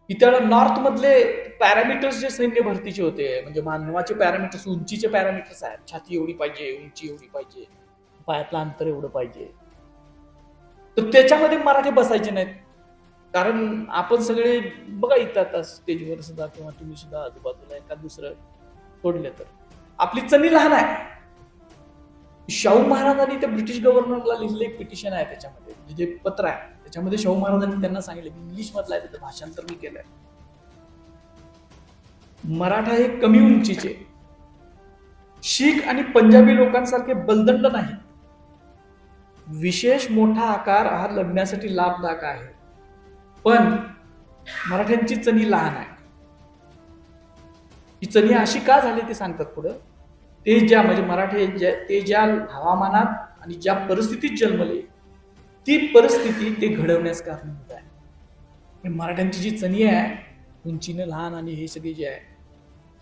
की त्यावेळेला नॉर्थ मधले पॅरामीटर्स जे सैन्य भरतीचे होते, म्हणजे मानवाचे पॅरामीटर्स, उंचीचे पॅरामीटर्स आहेत. छाती एवढी पाहिजे, उंची एवढी पाहिजे, पायातलं अंतर एवढं पाहिजे, तर त्याच्यामध्ये मराठे बसायचे नाहीत. कारण आपण सगळे बघा इथं आता स्टेजवर सुद्धा किंवा तुम्ही सुद्धा आजूबाजूला एखाद दुसरं सोडले तर आपली चणी लहान आहे. शाहू महाराजांनी त्या ब्रिटिश गव्हर्नरला लिहिलेलं एक पिटिशन आहे, त्याच्यामध्ये जे पत्र आहे त्याच्यामध्ये शाहू महाराजांनी त्यांना सांगितलं, इंग्लिश मधलं आहे, त्याचं भाषांतर मी केलंय. मराठा हे कमी उंचीचे, शीख आणि पंजाबी लोकांसारखे बलदंड नाही. विशेष मोठा आकार हा लढण्यासाठी लाभदायक आहे, पण मराठ्यांची चणी लहान आहे. ही चणी अशी का झाली ते सांगतात पुढं. ते ज्या म्हणजे मराठे ते ज्या हवामानात आणि ज्या परिस्थितीत जन्मले ती परिस्थिती ते घडवण्यास कारणीभूत आहे. मराठ्यांची जी चणी आहे उंचीने लहान आणि हे सगळे जे आहे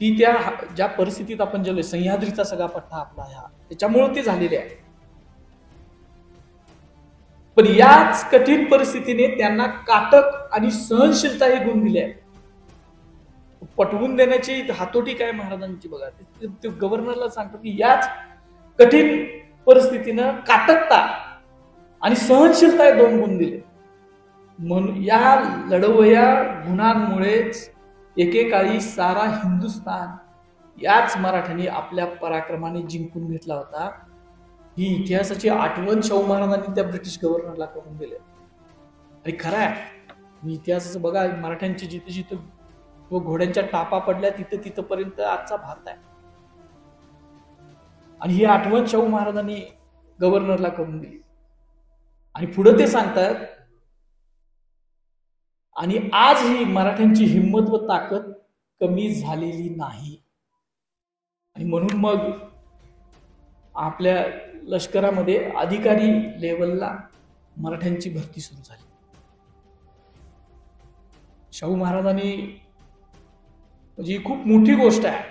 ती त्या ज्या परिस्थितीत आपण जन्मले, सह्याद्रीचा सगळा पट्टा आपला ह्या त्याच्यामुळे ते झालेले आहे. पण याच कठीण परिस्थितीने त्यांना काटक आणि सहनशीलता हे गुण दिले आहेत. पटवून देण्याची हातोटी काय महाराजांची बघा. ते गव्हर्नरला सांगतात की याच कठीण परिस्थितीनं काटकता आणि सहनशीलता हे 2 गुण दिले. म्हणून या लढवया गुणांमुळेच एकेकाळी सारा हिंदुस्थान याच मराठ्यांनी आपल्या पराक्रमाने जिंकून घेतला होता. ही इतिहासाची आठवण शाहू महाराजांनी त्या ब्रिटिश गव्हर्नरला करून दिली. आणि खरं आहे, मी इतिहासाचं बघा, मराठ्यांची जिथे जिथे व घोड्यांच्या टापा पडल्या तिथे तिथपर्यंत आजचा भारत आहे. आणि ही आठवण शाहू महाराजांनी गव्हर्नरला करून दिली. आणि पुढे ते सांगतात, आणि आज ही मराठ्यांची हिंमत व ताकद कमी झालेली नाही. आणि म्हणून मग आपल्या लष्करामध्ये अधिकारी लेवलला मराठ्यांची भरती सुरू झाली. शाहू महाराजांनी, म्हणजे ही खूप मोठी गोष्ट आहे.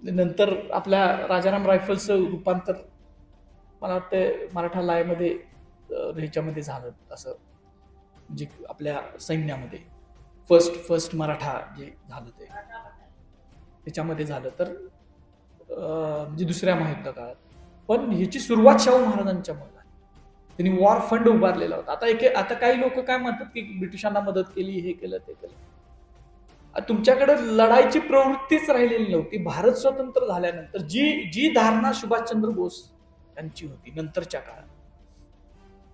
नंतर आपल्या राजाराम रायफलचं रूपांतर मला वाटतं मराठा लायमध्ये ह्याच्यामध्ये झालं, असं म्हणजे आपल्या सैन्यामध्ये फर्स्ट मराठा जे झालं ते त्याच्यामध्ये झालं, तर म्हणजे दुसऱ्या महायुद्ध काळात. पण ह्याची सुरुवात शाहू महाराजांच्या मुळे झाली. त्यांनी वॉर फंड उभारलेला होता. आता काही लोक काय म्हणतात की ब्रिटिशांना मदत केली, हे केलं ते केलं. तुमच्याकडे लढाईची प्रवृत्तीच राहिलेली नव्हती. भारत स्वतंत्र झाल्यानंतर जी धारणा सुभाषचंद्र बोस यांची होती नंतरच्या काळात,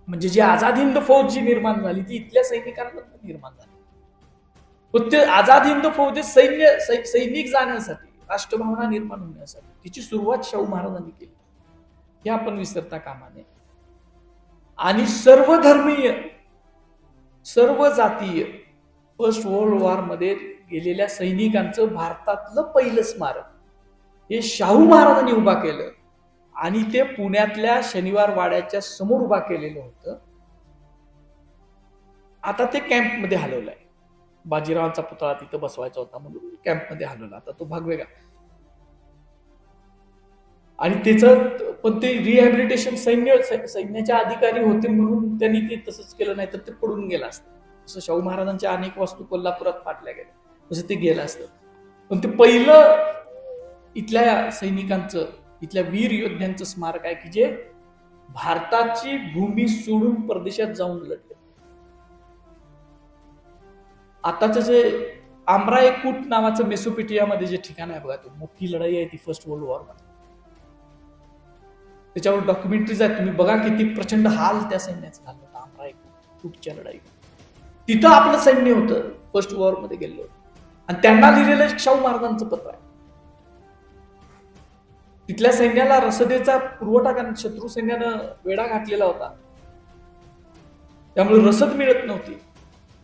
म्हणजे जी आझाद हिंद फौज जी निर्माण झाली ती इथल्या सैनिकांमधून निर्माण झाली. पण ते आझाद हिंद फौज सैनिक जाण्यासाठी, राष्ट्रभावना निर्माण होण्यासाठी तिची सुरुवात शाहू महाराजांनी केली, हे आपण विसरता कामा नये. आणि सर्व धर्मीय, सर्व जातीय फर्स्ट वर्ल्ड वॉर मध्ये गेलेल्या सैनिकांचं भारतातलं पहिलं स्मारक हे शाहू महाराजांनी उभा केलं. आणि ते पुण्यातल्या शनिवार वाड्याच्या समोर उभा केलेलं होतं. आता ते कॅम्पमध्ये हलवलंय. बाजीरावांचा पुतळा तिथं बसवायचा होता म्हणून कॅम्पमध्ये हलवला, आता तो भाग वेगळा. आणि त्याचं पण ते रिहॅबिलिटेशन सैन्याचे अधिकारी होते म्हणून त्यांनी ते तसंच केलं, नाही तर ते पडून गेलं असतं. जसं शाहू महाराजांच्या अनेक वस्तू कोल्हापुरात फाटल्या गेल्या तसं ते गेलं असतं. पण ते पहिलं इथल्या सैनिकांचं, इथल्या वीर योद्ध्यांचं स्मारक आहे की जे भारताची भूमी सोडून परदेशात जाऊन लढले. आताचं जे आमरा एकूट नावाचं मेसोपोटेमियामध्ये जे ठिकाण आहे बघा, तो मोठी लढाई आहे ती फर्स्ट वर्ल्ड वॉर मध्ये. त्याच्यावर डॉक्युमेंटरीज आहेत, तुम्ही बघा किती प्रचंड हाल त्या सैन्याचं झालं होतं आमरा एकूटच्या लढाई. तिथं आपलं सैन्य होतं, फर्स्ट वॉर मध्ये गेलं होतं. आणि त्यांना लिहिलेलं शाहू महाराजांचं पत्र आहे. तिथल्या सैन्याला रसदेचा पुरवठा शत्रू सैन्यानं वेढा घातलेला होता, त्यामुळे रसद मिळत नव्हती.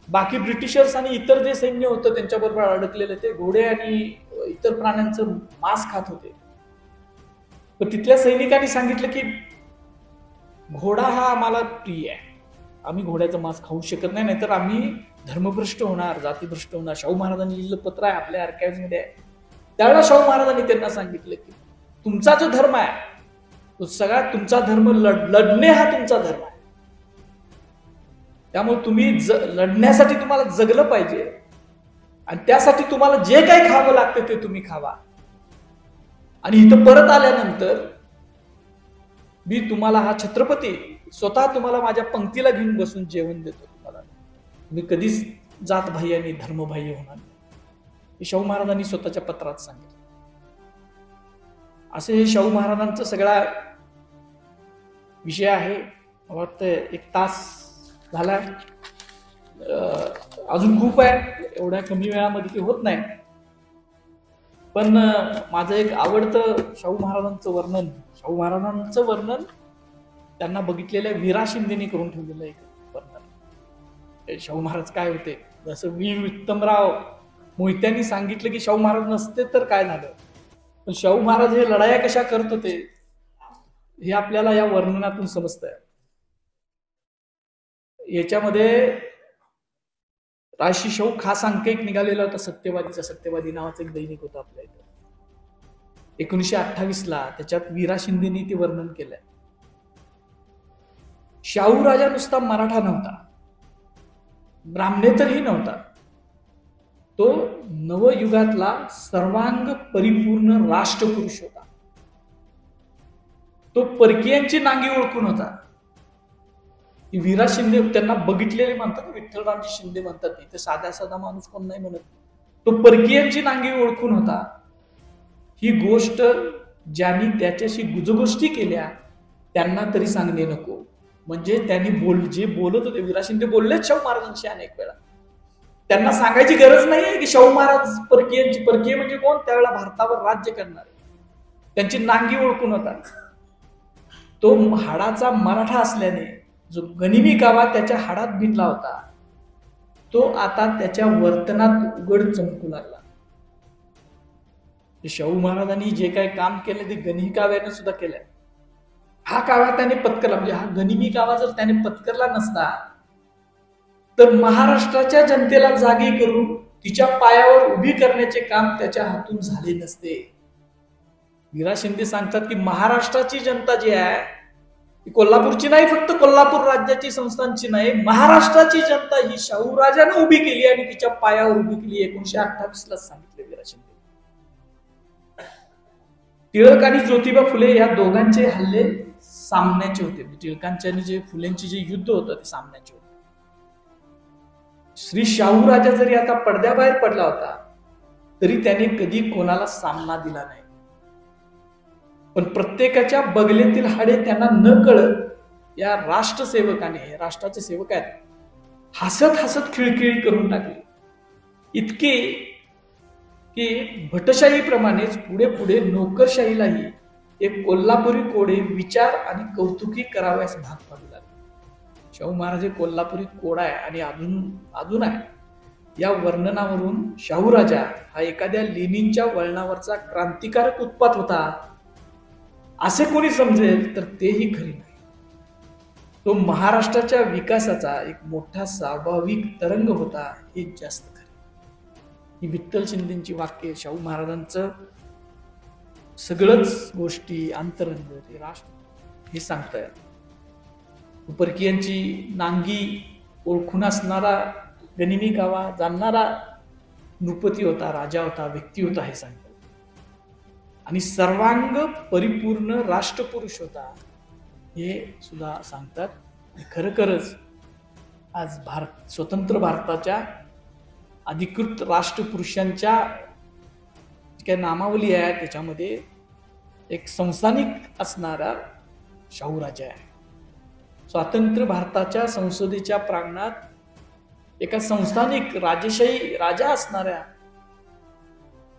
बाकी ब्रिटिशर्स आणि इतर जे सैन्य होतं त्यांच्याबरोबर अडकलेले ते घोडे आणि इतर प्राण्यांचं मांस खात होते. तर तिथल्या सैनिकांनी सांगितलं की घोडा हा आम्हाला प्रिय आहे, आम्ही घोड्याचं मांस खाऊ शकत नाही, नाहीतर आम्ही धर्मभ्रष्ट होणार, जातीभ्रष्ट होणार. शाहू महाराजांनी लिहिलेलं पत्र आहे, आपल्या आर्काइव्ह मध्ये आहे. त्यावेळेला शाहू महाराजांनी त्यांना सांगितलं की तुमचा जो धर्म आहे तो सगळा तुमचा धर्म, लढणे हा तुमचा धर्म आहे. त्यामुळे तुम्ही लढण्यासाठी तुम्हाला जगलं पाहिजे आणि त्यासाठी तुम्हाला जे काही खावं लागतं ते तुम्ही खावा. आणि इथं परत आल्यानंतर मी तुम्हाला हा छत्रपती स्वतः तुम्हाला माझ्या पंक्तीला घेऊन बसून जेवण देतो. तुम्हाला मी कधीच जातबाह्य आणि धर्मबाह्य होणार नाही, हे शाहू महाराजांनी स्वतःच्या पत्रात सांगितलं. असे हे शाहू महाराजांचा सगळा विषय आहे. मला वाटतं 1 तास झाला, अजून खूप आहे, एवढ्या कमी वेळामध्ये ते होत नाही. पण माझं एक आवडतं शाहू महाराजांचं वर्णन त्यांना बघितलेल्या वीरा शिंदेने करून ठेवलेलं एक वर्णन. शाहू महाराज काय होते, जसं वीर उत्तमराव मोहित्यांनी सांगितलं की शाहू महाराज नसते तर काय झालं, पण शाहू महाराज हे लढाया कशा करत होते हे आपल्याला या वर्णनातून समजतंय. याच्यामध्ये राजशी शाहू खास अंक एक निघालेला होता, सत्यवादी नावाचं एक दैनिक होतं आपल्या इथं 1928 ला. त्याच्यात वीरा शिंदेनी ते वर्णन केलंय. शाहू राजा नुसता मराठा नव्हता, ब्राह्मणेतरही नव्हता, तो नवयुगातला सर्वांग परिपूर्ण राष्ट्रपुरुष होता. तो परकीयांची नांगी ओळखून होता. वीरा शिंदे त्यांना बघितलेले म्हणतात, विठ्ठलरामजी शिंदे म्हणतात, इथे साधा माणूस कोण नाही म्हणत. तो परकीयांची नांगी ओळखून होता. ही गोष्ट ज्यांनी त्याच्याशी गुजगोष्टी केल्या त्यांना तरी सांगणे नको. म्हणजे त्यांनी जे बोलत होते, विरा शिंदे बोललेच शाहू महाराजांशी अनेक वेळा. त्यांना सांगायची गरज नाहीये की शाहू महाराज परकीय म्हणजे कोण, त्यावेळेला भारतावर राज्य करणारे, त्यांची नांगी ओळखून होता. तो हाडाचा मराठा असल्याने जो गनिमी कावा त्याच्या हाडात भिनला होता, तो आता त्याच्या वर्तनात उघड चमकू लागला. शाहू महाराजांनी जे काही काम केले ते गनिमी काव्याने सुद्धा केलंय. हा कावा त्याने पत्करला, म्हणजे हा गनिमी कावा जर त्याने पत्करला नसता तर महाराष्ट्राच्या जनतेला जागी करून तिच्या पायावर उभी करण्याचे काम त्याच्या हातून झाले नसते. विरा शिंदे सांगतात की महाराष्ट्राची जनता जी आहे ती कोल्हापूरची नाही, फक्त कोल्हापूर राज्याची संस्थांची नाही, महाराष्ट्राची जनता ही शाहू राजाने उभी केली आणि तिच्या पायावर उभी केली. 1928 ला सांगितले विरा शिंदे. टिळक आणि ज्योतिबा फुले या दोघांचे हल्ले सामन्याचे होते. टिळकांचे आणि जे फुलेंचे जे युद्ध होतं ते सामन्याचे होते. श्री शाहू राजा जरी आता पडद्याबाहेर पडला होता तरी त्याने कधी कोणाला सामना दिला नाही. पण प्रत्येकाच्या बगलेतील हाडे त्यांना न कळत या राष्ट्रसेवकाने, राष्ट्राचे सेवक आहेत, हसत हसत खिळखिळी करून टाकली. इतके की भटशाहीप्रमाणेच पुढे पुढे नोकरशाहीलाही एक कोल्हापुरी कोडे विचार आणि कौतुकी कराव्यास भाग पाडू लागले. शाहू महाराज कोल्हापुरी कोडा आहे आणि अजून आहे. या वर्णनावरून शाहू राजा हा एखाद्या लेनिनच्या वळणावरचा क्रांतिकारक उत्पात होता असे कोणी समजेल तर तेही खरे नाही. तो महाराष्ट्राच्या विकासाचा एक मोठा स्वाभाविक तरंग होता हे जास्त खरे. ही विठ्ठल शिंदेची वाक्य, शाहू महाराजांचं सगळंच गोष्टी अंतरंग ते राष्ट्र हे सांगतायत. परकीयांची नांगी ओळखून असणारा, गनिमी कावा जाणणारा नृपती होता, राजा होता, व्यक्ती होता हे सांगतात. आणि सर्वांग परिपूर्ण राष्ट्रपुरुष होता हे सुद्धा सांगतात. खरोखरच आज स्वतंत्र भारताच्या अधिकृत राष्ट्रपुरुषांच्या जी काही नामावली आहे त्याच्यामध्ये एक संस्थानिक असणारा शाहू राजा आहे. स्वातंत्र्य भारताच्या संसदेच्या प्रांगणात एका संस्थानिक राजेशाही राजा असणाऱ्या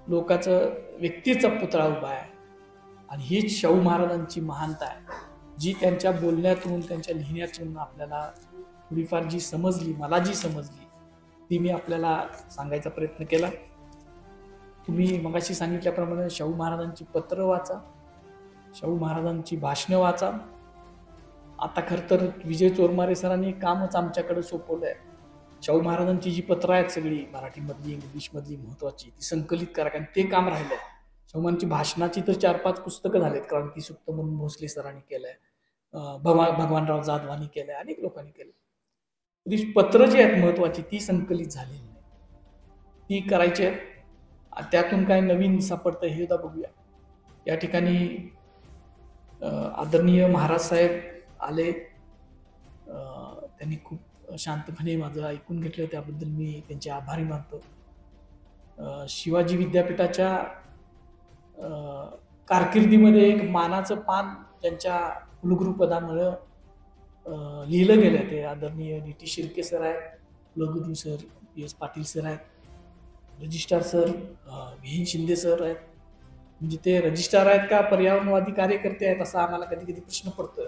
लोकांचं, व्यक्तीचा पुतळा उभा आहे. आणि हीच शाहू महाराजांची महानता आहे, जी त्यांच्या बोलण्यातून, त्यांच्या लिहिण्यातून आपल्याला थोडीफार जी समजली, मला जी समजली ती मी आपल्याला सांगायचा प्रयत्न केला. तुम्ही मगाशी सांगितल्याप्रमाणे शाहू महाराजांची पत्र वाचा, शाहू महाराजांची भाषणं वाचा. आता खरं तर विजय चोरमारे सरांनी कामच आमच्याकडे सोपवलं आहे. शाहू महाराजांची जी पत्र आहेत सगळी मराठीमधली, इंग्लिशमधली महत्वाची, ती संकलित करा, कारण ते काम राहिलंय. शाहू महाराजांची भाषणाची तर 4-5 पुस्तकं झालेत. क्रांती सुक्त म्हणून भोसले सरांनी केलंय, भगवानराव जाधवांनी केलंय, अनेक लोकांनी केलंय. ती पत्र जी आहेत महत्वाची ती संकलित झालेली नाही, ती करायची आहेत. त्यातून काय नवीन सापडतं हे सुद्धा बघूया. या ठिकाणी आदरणीय महाराज साहेब आले, त्यांनी खूप शांतपणे माझं ऐकून घेतलं, त्याबद्दल मी त्यांचे आभारी मानतो. शिवाजी विद्यापीठाच्या कारकिर्दीमध्ये एक मानाचं पान त्यांच्या कुलगुरुपदामुळं लिहिलं गेलं. ते आदरणीय डी.टी. शिर्के सर आहेत, कुलगुरू सर PS पाटील सर आहेत, रजिस्ट्रार सर विहीन शिंदे सर आहेत. म्हणजे ते रजिस्ट्रार आहेत का पर्यावरणवादी कार्यकर्ते आहेत असा आम्हाला कधी कधी प्रश्न पडतो.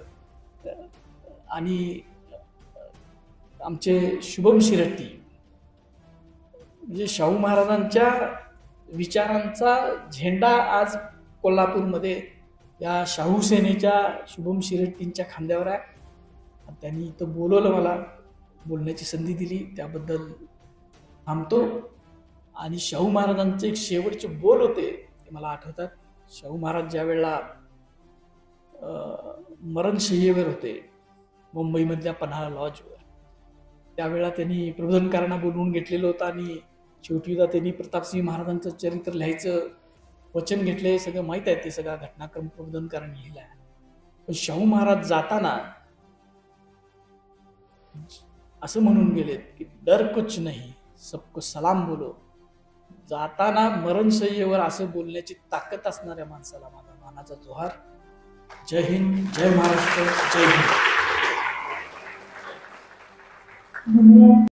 आणि आमचे शुभम शिरट्टी, म्हणजे शाहू महाराजांच्या विचारांचा झेंडा आज कोल्हापूरमध्ये या शाहू सेनेच्या शुभम शिरट्टींच्या खांद्यावर आहे. त्यांनी इथं बोलवलं, मला बोलण्याची संधी दिली, त्याबद्दल थांबतो. आणि शाहू महाराजांचे एक शेवटचे बोल होते ते मला आठवतात. शाहू महाराज ज्या वेळेला मरणशय्येवर होते मुंबईमधल्या पन्हाळा लॉजवर, त्यावेळेला त्यांनी प्रबोधनकारांना बोलवून घेतलेलं होतं आणि शेवटी त्यांनी प्रतापसिंह महाराजांचं चरित्र लिहायचं वचन घेतलं. हे सगळं माहीत आहे, ते सगळा घटनाक्रम प्रबोधनकारांनी लिहिला आहे. पण शाहू महाराज जाताना असं म्हणून गेलेत की डर कुछ नहीं, सबको सलाम बोलो. जाताना मरणशय्येवर असं बोलण्याची ताकद असणाऱ्या माणसाला माझा मान मानाचा जोहार. जय हिंद, जय महाराष्ट्र, जय हिंद.